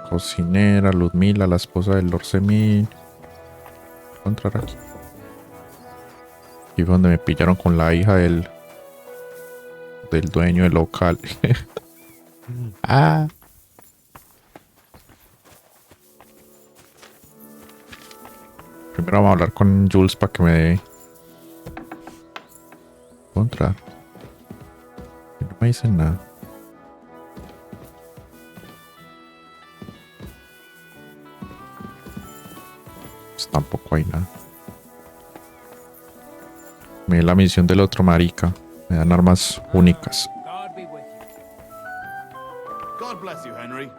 Cocinera, Ludmila, la esposa del Lord Semin. ¿Puedo entrar aquí? Y fue donde me pillaron con la hija del dueño del local. Ah. Primero vamos a hablar con Jules para que me dé. ¿Puedo entrar? No me dicen nada. Pues tampoco hay nada. Me da la misión del otro marica. Me dan armas únicas. God be with you. God bless you, Henry.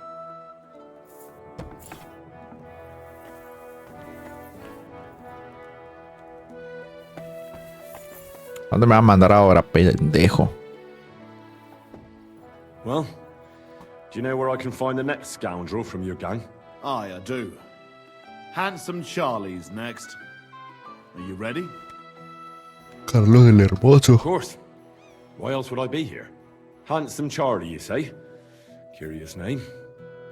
¿Dónde me va a mandar ahora, pendejo? Well, do you know where I can find the next scoundrel from your gang? Aye, I do. Handsome Charlie's next. Are you ready? Carlos el Hermoso. Of course. Why else would I be here? Handsome Charlie, you say? Curious name.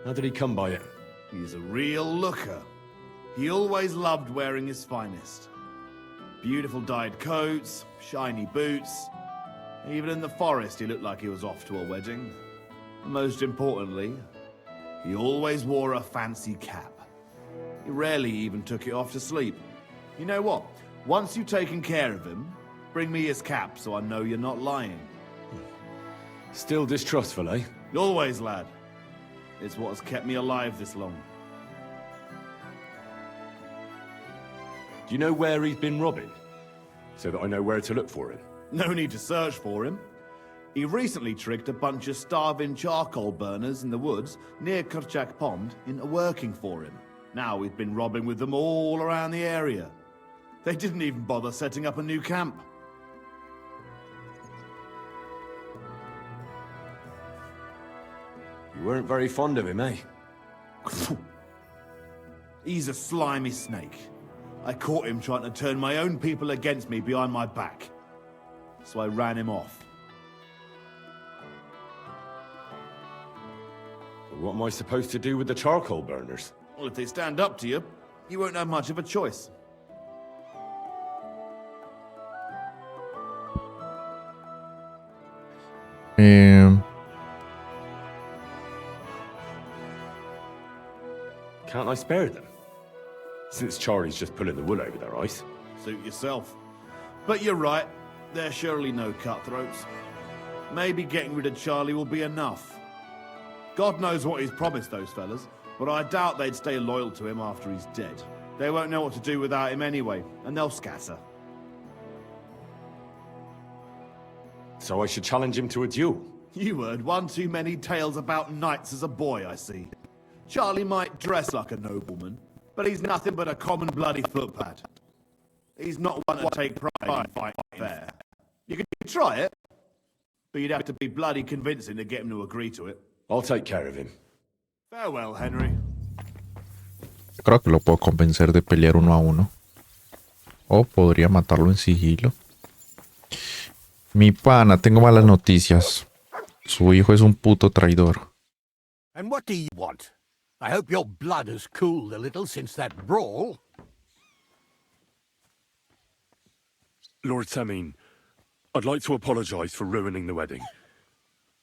How did he come by it? He's a real looker. He always loved wearing his finest. Beautiful dyed coats, shiny boots. Even in the forest, he looked like he was off to a wedding. And most importantly, he always wore a fancy cap. He rarely even took it off to sleep. You know what? Once you've taken care of him, bring me his cap so I know you're not lying. Still distrustful, eh? Always, lad. It's what has kept me alive this long. Do you know where he's been robbing? So that I know where to look for him. No need to search for him. He recently tricked a bunch of starving charcoal burners in the woods near Kerchak Pond into working for him. Now we've been robbing with them all around the area. They didn't even bother setting up a new camp. You weren't very fond of him, eh? He's a slimy snake. I caught him trying to turn my own people against me behind my back. So I ran him off. What am I supposed to do with the charcoal burners? Well, if they stand up to you, you won't have much of a choice. Can't I spare them? Since Charlie's just pulling the wool over their eyes. Suit yourself. But you're right, there's surely no cutthroats. Maybe getting rid of Charlie will be enough. God knows what he's promised those fellas, but I doubt they'd stay loyal to him after he's dead. They won't know what to do without him anyway, and they'll scatter. So I should challenge him to a duel? You heard one too many tales about knights as a boy, I see. Charlie might dress like a nobleman, but he's nothing but a common bloody footpad. He's not one to take pride in fighting fair. You could try it, but you'd have to be bloody convincing to get him to agree to it. I'll take care of him. Farewell, Henry. Yo creo que lo puedo convencer de pelear uno a uno. O podría matarlo en sigilo. Mi pana, tengo malas noticias. Su hijo es un puto traidor. And what do you want? I hope your blood has cooled a little since that brawl. Lord Semin, I'd like to apologize for ruining the wedding.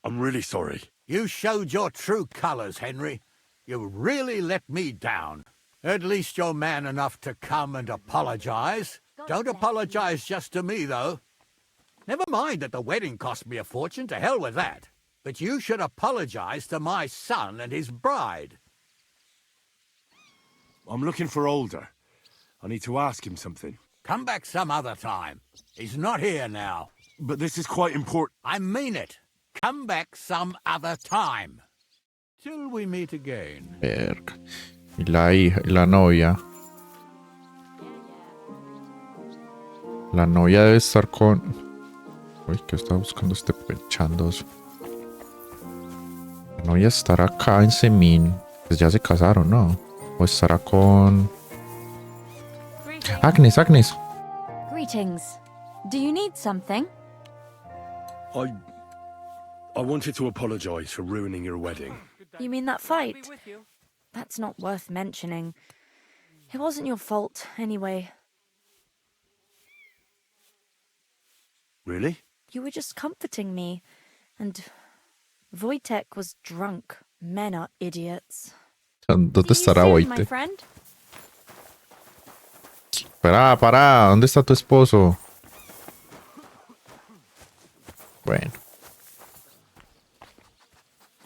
I'm really sorry. You showed your true colors, Henry. You really let me down. At least you're man enough to come and apologize. Don't apologize just to me, though. Never mind that the wedding cost me a fortune, to hell with that. But you should apologize to my son and his bride. I'm looking for Alder. I need to ask him something. Come back some other time. He's not here now. But this is quite important. I mean it. Come back some other time. Till we meet again. Verga. Y la hija, y la novia. La novia debe estar con... Uy, ¿qué está buscando este pechandoso? La novia estará acá en Semin. Pues ya se casaron, ¿no? O estará con... Agnes, Agnes. Greetings. Do you need something? I wanted to apologize for ruining your wedding. You mean that fight? That's not worth mentioning. It wasn't your fault, anyway. Really? You were just comforting me. And Wojtek was drunk. Men are idiots. ¿Dónde estará My Wojtek? friend? Pará, ¿dónde está tu esposo? Bueno.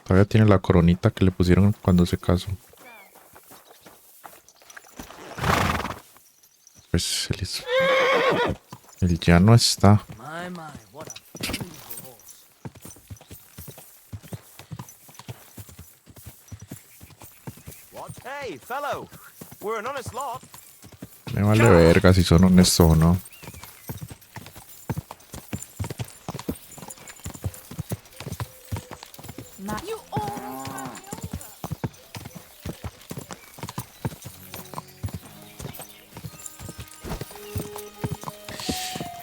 Todavía tiene la coronita que le pusieron cuando se casó. Pues él ya no está. What a What? Hey, fellow. We're an honest lot. Me vale verga si son honestos o no. You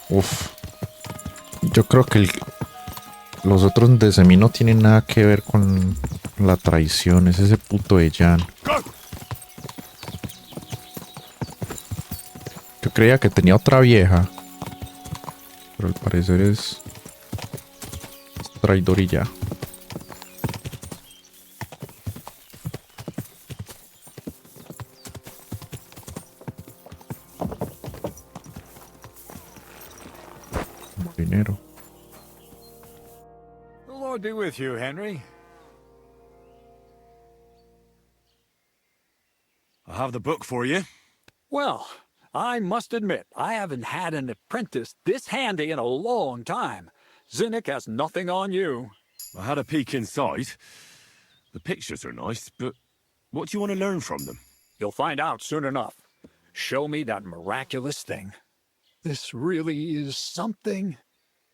Uf. Yo creo que los otros de Semi no tienen nada que ver con la traición. Es ese puto de Jan. Yo creía que tenía otra vieja. Pero al parecer es traidor y ya. Dinero. The Lord be with you, Henry. I have the book for you. Well, I must admit, I haven't had an apprentice this handy in a long time. Zinnik has nothing on you. I had a peek inside. The pictures are nice, but what do you want to learn from them? You'll find out soon enough. Show me that miraculous thing. This really is something.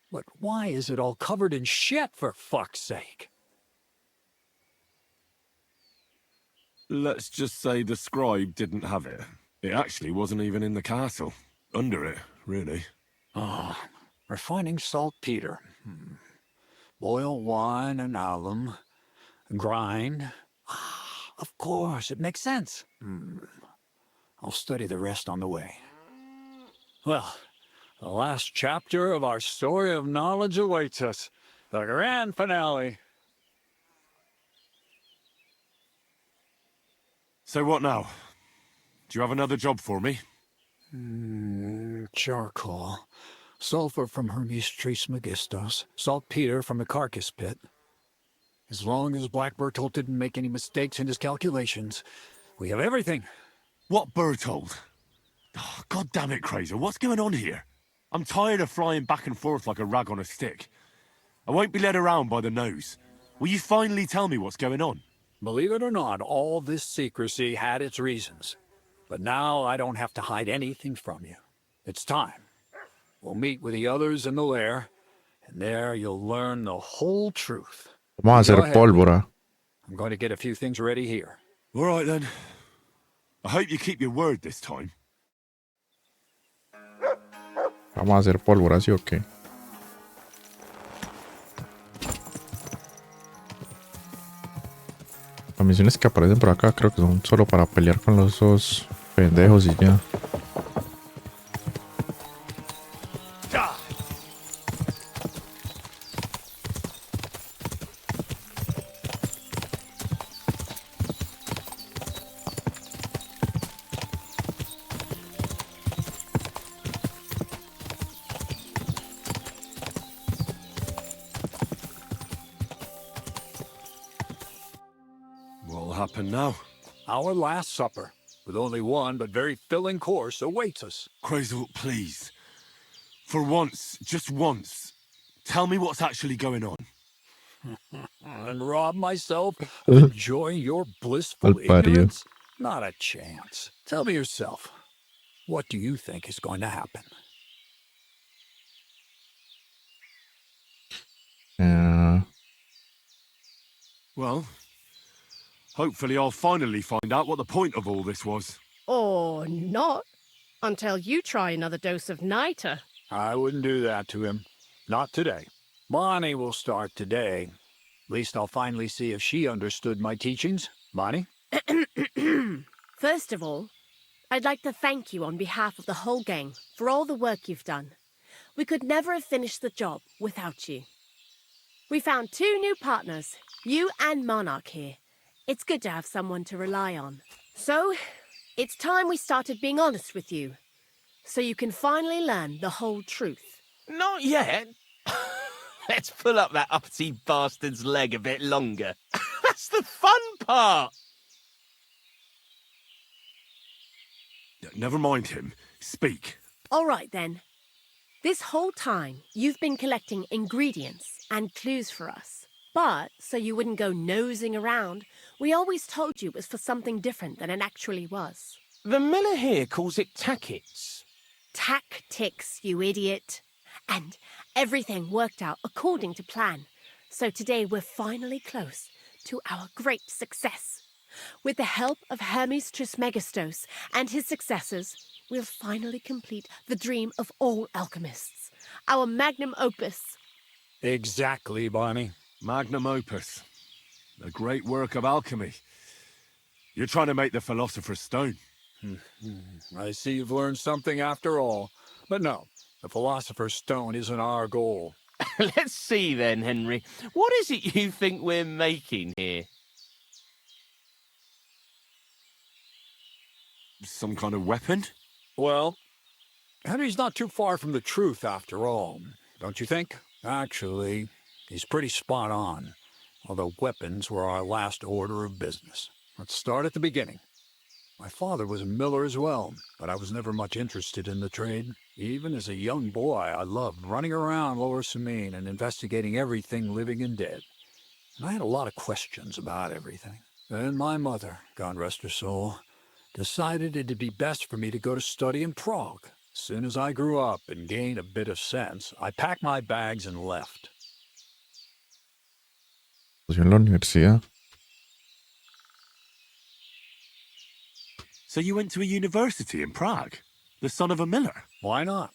But why is it all covered in shit, for fuck's sake? Let's just say the scribe didn't have it. It actually wasn't even in the castle. Under it, really. Ah, refining saltpeter. Boil wine and alum. Grind. Ah, of course, it makes sense. I'll study the rest on the way. Well, the last chapter of our story of knowledge awaits us. The grand finale. So what now? Do you have another job for me? Charcoal. Sulfur from Hermes Trismegistos. Saltpeter from the carcass pit. As long as Black Bertolt didn't make any mistakes in his calculations, we have everything. What Bertolt? Oh, God damn it, Kraser, what's going on here? I'm tired of flying back and forth like a rag on a stick. I won't be led around by the nose. Will you finally tell me what's going on? Believe it or not, all this secrecy had its reasons. But now I don't have to hide anything from you. It's time. We'll meet with the others in the lair, and there you'll learn the whole truth. Vamos a hacer pólvora. I'm going to get a few things ready here. All right, then. I hope you keep your word this time. Vamos a hacer pólvora, ¿sí o qué? Las misiones que aparecen por acá creo que son solo para pelear con los dos pendejos y ya. What'll happen now? Our last supper, with only one but very filling course, awaits us. Crazel, please. For once, just once, tell me what's actually going on. And rob myself of enjoying your blissful Malparido. ignorance? Not a chance. Tell me yourself, what do you think is going to happen? Well, hopefully I'll finally find out what the point of all this was. Or not, until you try another dose of niter. I wouldn't do that to him. Not today. Bonnie will start today. At least I'll finally see if she understood my teachings. Bonnie? First of all, I'd like to thank you on behalf of the whole gang for all the work you've done. We could never have finished the job without you. We found 2 new partners, you and Monarch here. It's good to have someone to rely on. So, it's time we started being honest with you, so you can finally learn the whole truth. Not yet. Let's pull up that uppity bastard's leg a bit longer. That's the fun part. Never mind him. Speak. All right, then. This whole time, you've been collecting ingredients and clues for us. But, so you wouldn't go nosing around, we always told you it was for something different than it actually was. The miller here calls it tackets. Tactics, you idiot. And everything worked out according to plan. So today we're finally close to our great success. With the help of Hermes Trismegistos and his successors, we'll finally complete the dream of all alchemists. Our magnum opus. Exactly, Bonnie. Magnum opus. A great work of alchemy. You're trying to make the Philosopher's Stone. I see you've learned something after all. But no, the Philosopher's Stone isn't our goal. Let's see then, Henry. What is it you think we're making here? Some kind of weapon? Well, Henry's not too far from the truth after all, don't you think? Actually, he's pretty spot on, although weapons were our last order of business. Let's start at the beginning. My father was a miller as well, but I was never much interested in the trade. Even as a young boy, I loved running around Lower Samine and investigating everything living and dead. And I had a lot of questions about everything. Then my mother, God rest her soul, decided it'd be best for me to go to study in Prague. As soon as I grew up and gained a bit of sense, I packed my bags and left. En la universidad. So you went to a university in Prague? The son of a miller? Why not?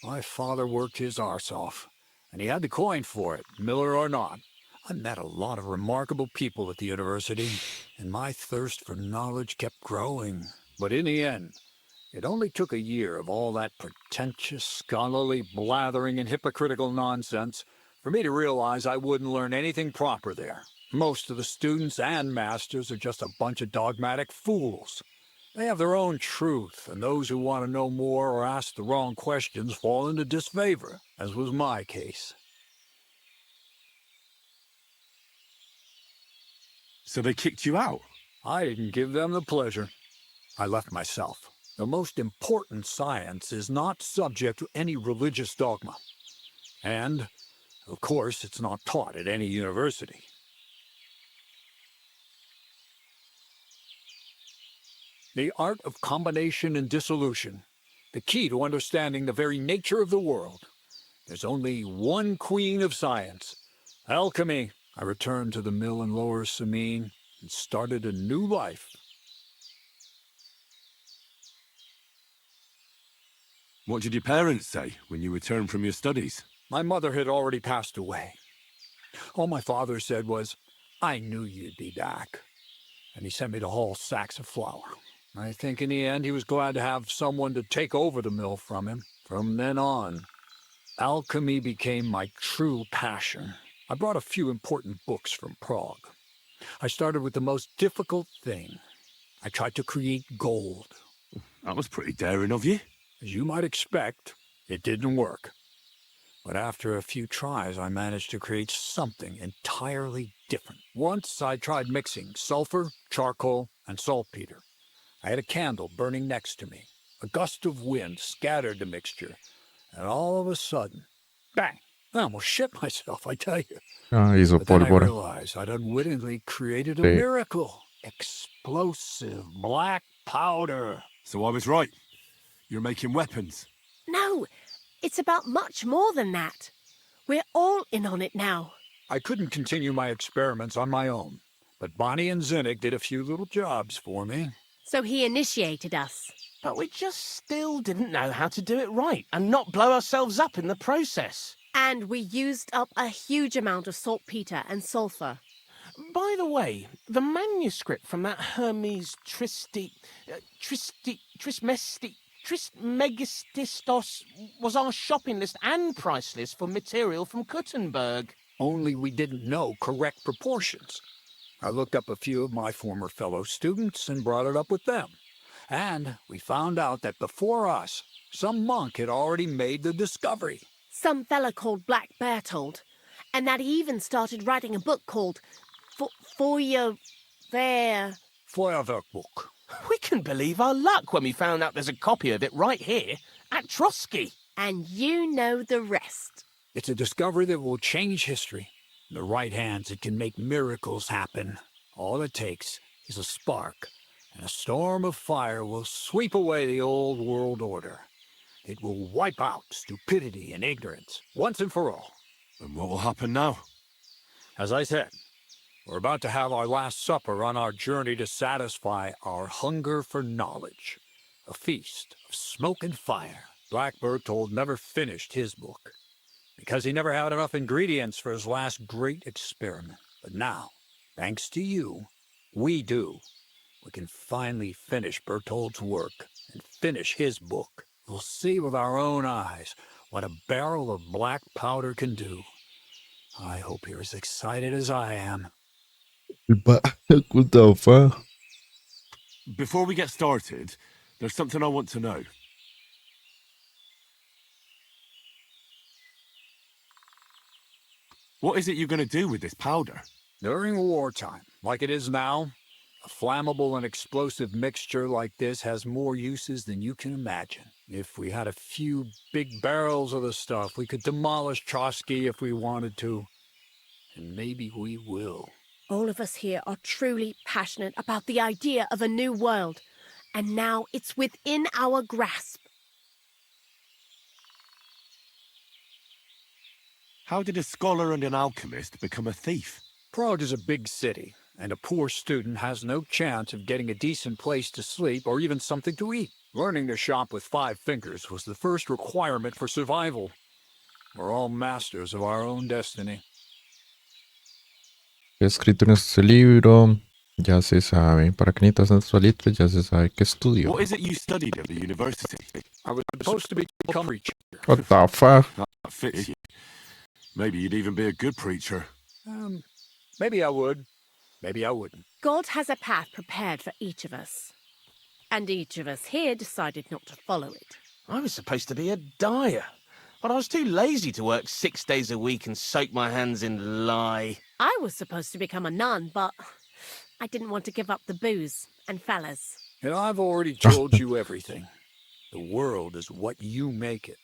My father worked his arse off, and he had the coin for it, miller or not. I met a lot of remarkable people at the university, and my thirst for knowledge kept growing. But in the end, it only took a year of all that pretentious, scholarly blathering and hypocritical nonsense for me to realize I wouldn't learn anything proper there. Most of the students and masters are just a bunch of dogmatic fools. They have their own truth, and those who want to know more or ask the wrong questions fall into disfavor, as was my case. So they kicked you out? I didn't give them the pleasure. I left myself. The most important science is not subject to any religious dogma. And, of course, it's not taught at any university. The art of combination and dissolution, the key to understanding the very nature of the world. There's only one queen of science, alchemy, I returned to the mill in Lower Samine and started a new life. What did your parents say when you returned from your studies? My mother had already passed away. All my father said was, "I knew you'd be back." And he sent me to haul sacks of flour. I think in the end he was glad to have someone to take over the mill from him. From then on, alchemy became my true passion. I brought a few important books from Prague. I started with the most difficult thing. I tried to create gold. That was pretty daring of you. As you might expect, it didn't work. But after a few tries, I managed to create something entirely different. Once I tried mixing sulfur, charcoal, and saltpeter. I had a candle burning next to me. A gust of wind scattered the mixture, and all of a sudden, bang! I almost shit myself, I tell you. Hizo But then I pólvora. realized I'd unwittingly created a Sí. miracle. Explosive black powder. So I was right. You're making weapons. No, it's about much more than that. We're all in on it now. I couldn't continue my experiments on my own, but Bonnie and Zinnik did a few little jobs for me. So he initiated us. But we just still didn't know how to do it right and not blow ourselves up in the process. And we used up a huge amount of saltpeter and sulfur. By the way, the manuscript from that Hermes Trismegistos was our shopping list and price list for material from Kuttenberg. Only we didn't know correct proportions. I looked up a few of my former fellow students and brought it up with them. And we found out that before us, some monk had already made the discovery. Some fella called Black Bertold. And that he even started writing a book called Feuerwehr. Feuerwerkbuch. We couldn't believe our luck when we found out there's a copy of it right here at Trotsky. And you know the rest. It's a discovery that will change history. In the right hands, it can make miracles happen. All it takes is a spark, and a storm of fire will sweep away the old world order. It will wipe out stupidity and ignorance, once and for all. And what will happen now? As I said, we're about to have our last supper on our journey to satisfy our hunger for knowledge. A feast of smoke and fire. Black Bertold never finished his book, because he never had enough ingredients for his last great experiment. But now, thanks to you, we do. We can finally finish Bertold's work and finish his book. We'll see with our own eyes what a barrel of black powder can do. I hope you're as excited as I am. What the fuck? Before we get started, there's something I want to know. What is it you're going to do with this powder? During wartime, like it is now, a flammable and explosive mixture like this has more uses than you can imagine. If we had a few big barrels of the stuff, we could demolish Trotsky if we wanted to. And maybe we will. All of us here are truly passionate about the idea of a new world. And now it's within our grasp. How did a scholar and an alchemist become a thief? Prague is a big city, and a poor student has no chance of getting a decent place to sleep or even something to eat. Learning to shop with 5 fingers was the first requirement for survival. We're all masters of our own destiny. Escrito en este libro, ya se sabe. Para que necesitas actualitos, ya se sabe que estudió. What is it you studied at the university? I was supposed to become a preacher. What the fuck? That fits you. Maybe you'd even be a good preacher. Maybe I would. Maybe I wouldn't. God has a path prepared for each of us. And each of us here decided not to follow it. I was supposed to be a dyer, but I was too lazy to work 6 days a week and soak my hands in lye. I was supposed to become a nun, but I didn't want to give up the booze and fellas. And I've already told you everything. The world is what you make it.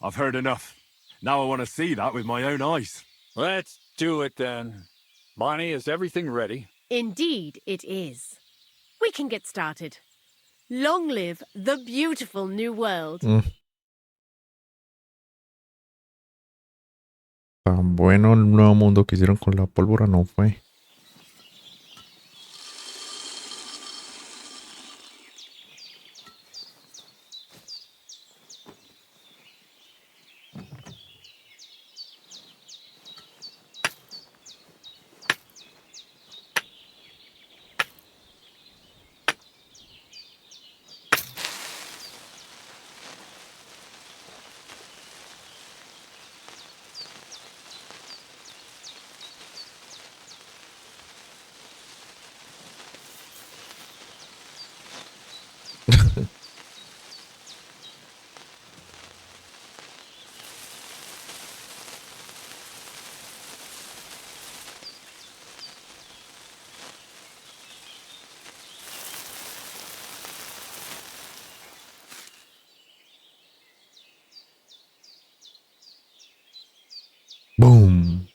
I've heard enough. Now I want to see that with my own eyes. Let's do it then. Bonnie, is everything ready? Indeed it is. We can get started. Long live the beautiful new world. Tan bueno el nuevo mundo que hicieron con la pólvora no fue. Boom.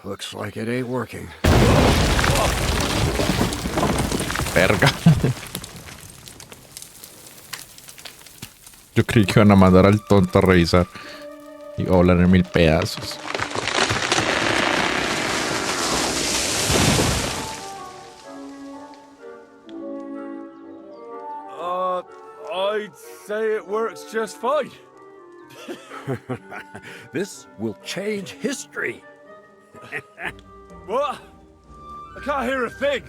Looks like it ain't working. Verga. Yo creí que iban a mandar al tonto a revisar. Y volar en 1000 pedazos. I'd say it works just fine. This will change history. What? I can't hear a thing.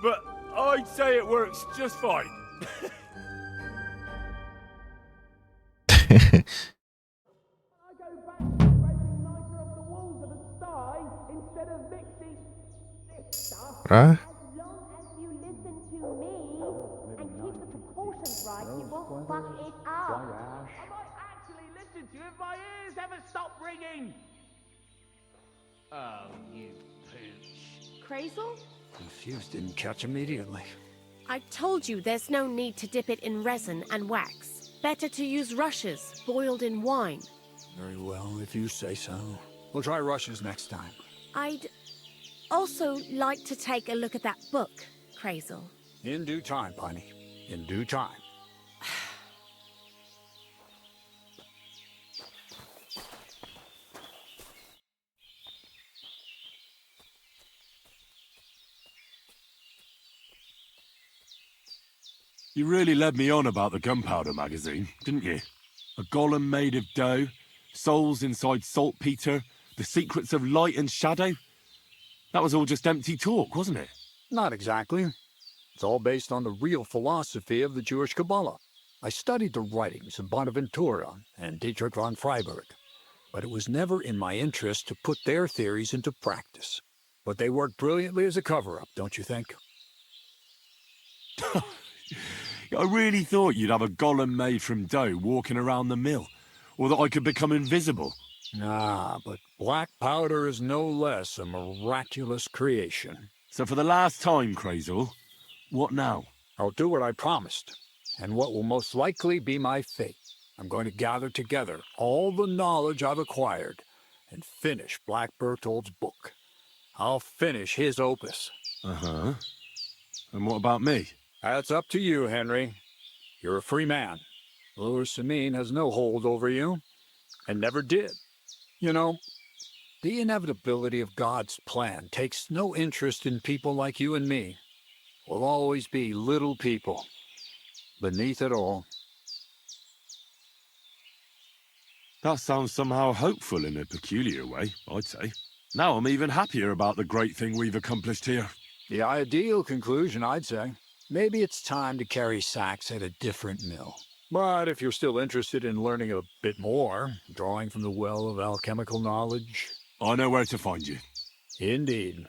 But I'd say it works just fine. ¿Ah? Oh, you pooch. Crazel? The fuse didn't catch immediately. I told you there's no need to dip it in resin and wax. Better to use rushes, boiled in wine. Very well, if you say so. We'll try rushes next time. I'd also like to take a look at that book, Crazel. In due time, Piney. In due time. You really led me on about the gunpowder magazine, didn't you? A golem made of dough, souls inside saltpeter, the secrets of light and shadow. That was all just empty talk, wasn't it? Not exactly. It's all based on the real philosophy of the Jewish Kabbalah. I studied the writings of Bonaventura and Dietrich von Freiberg, but it was never in my interest to put their theories into practice. But they worked brilliantly as a cover-up, don't you think? I really thought you'd have a golem made from dough walking around the mill, or that I could become invisible. Ah, but black powder is no less a miraculous creation. So for the last time, Crazel, what now? I'll do what I promised, and what will most likely be my fate. I'm going to gather together all the knowledge I've acquired and finish Black Bertold's book. I'll finish his opus. Uh-huh. And what about me? That's up to you, Henry. You're a free man. Lord Samine has no hold over you, and never did. You know, the inevitability of God's plan takes no interest in people like you and me. We'll always be little people, beneath it all. That sounds somehow hopeful in a peculiar way, I'd say. Now I'm even happier about the great thing we've accomplished here. The ideal conclusion, I'd say. Maybe it's time to carry sacks at a different mill. But if you're still interested in learning a bit more, drawing from the well of alchemical knowledge... I know where to find you. Indeed.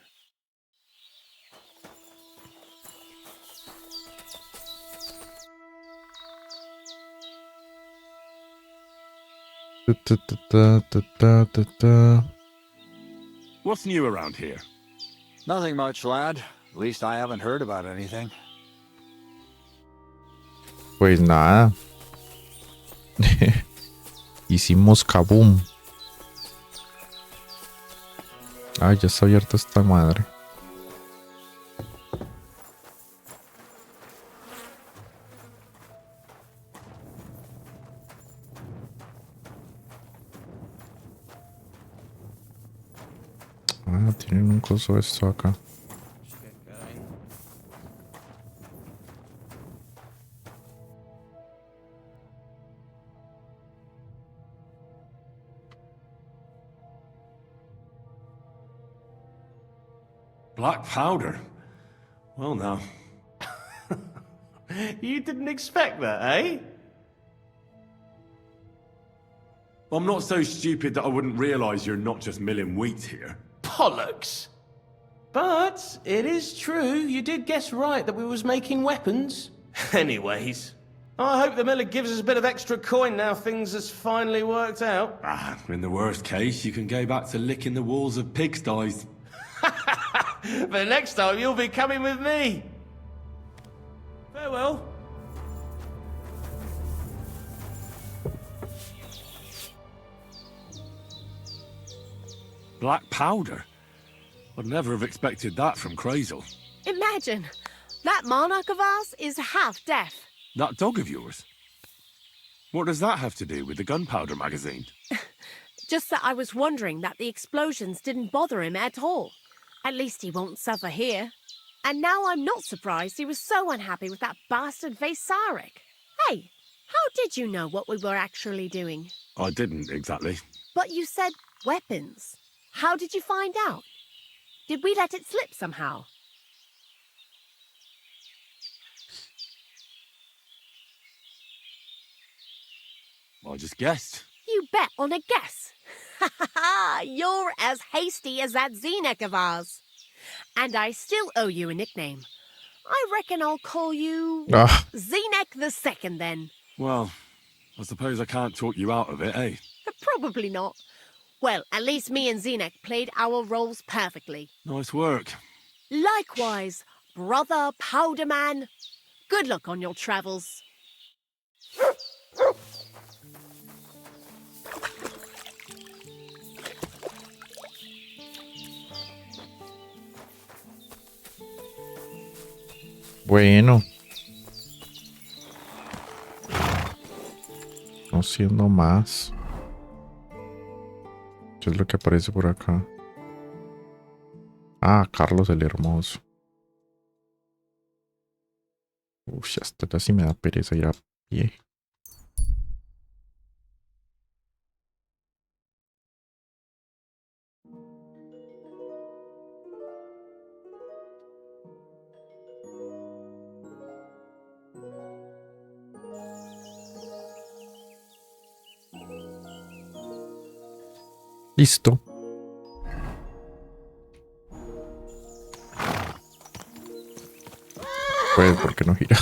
What's new around here? Nothing much, lad. At least I haven't heard about anything. Pues nada. Hicimos kaboom. Ay, ya está abierta esta madre. Ah, tienen un coso de esto acá. Black powder? Well, now. You didn't expect that, eh? I'm not so stupid that I wouldn't realise you're not just milling wheat here. Pollux! But it is true, you did guess right that we was making weapons. Anyways, I hope the miller gives us a bit of extra coin now things has finally worked out. Ah, in the worst case, you can go back to licking the walls of pigsties. But next time you'll be coming with me. Farewell. Black powder? I'd never have expected that from Crazel. Imagine, that monarch of ours is half deaf. That dog of yours? What does that have to do with the gunpowder magazine? Just that I was wondering that the explosions didn't bother him at all. At least he won't suffer here. And now I'm not surprised he was so unhappy with that bastard Vasarik. Hey, how did you know what we were actually doing? I didn't exactly. But you said weapons. How did you find out? Did we let it slip somehow? I just guessed. You bet on a guess. Ha ha ha! You're as hasty as that Zenek of ours. And I still owe you a nickname. I reckon I'll call you Zenek the Second then. Well, I suppose I can't talk you out of it, eh? Probably not. Well, at least me and Zenek played our roles perfectly. Nice work. Likewise, brother Powderman. Good luck on your travels. Bueno. No siendo más. ¿Qué es lo que aparece por acá? Ah, Carlos el Hermoso. Uf, hasta casi me da pereza ir a pie. Listo. Pues, ¿por qué no gira?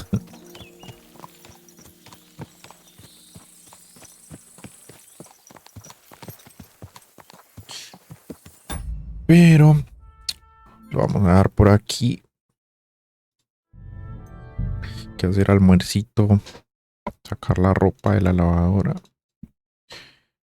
Pero lo vamos a dar por aquí. Hay que hacer almuercito. Sacar la ropa de la lavadora.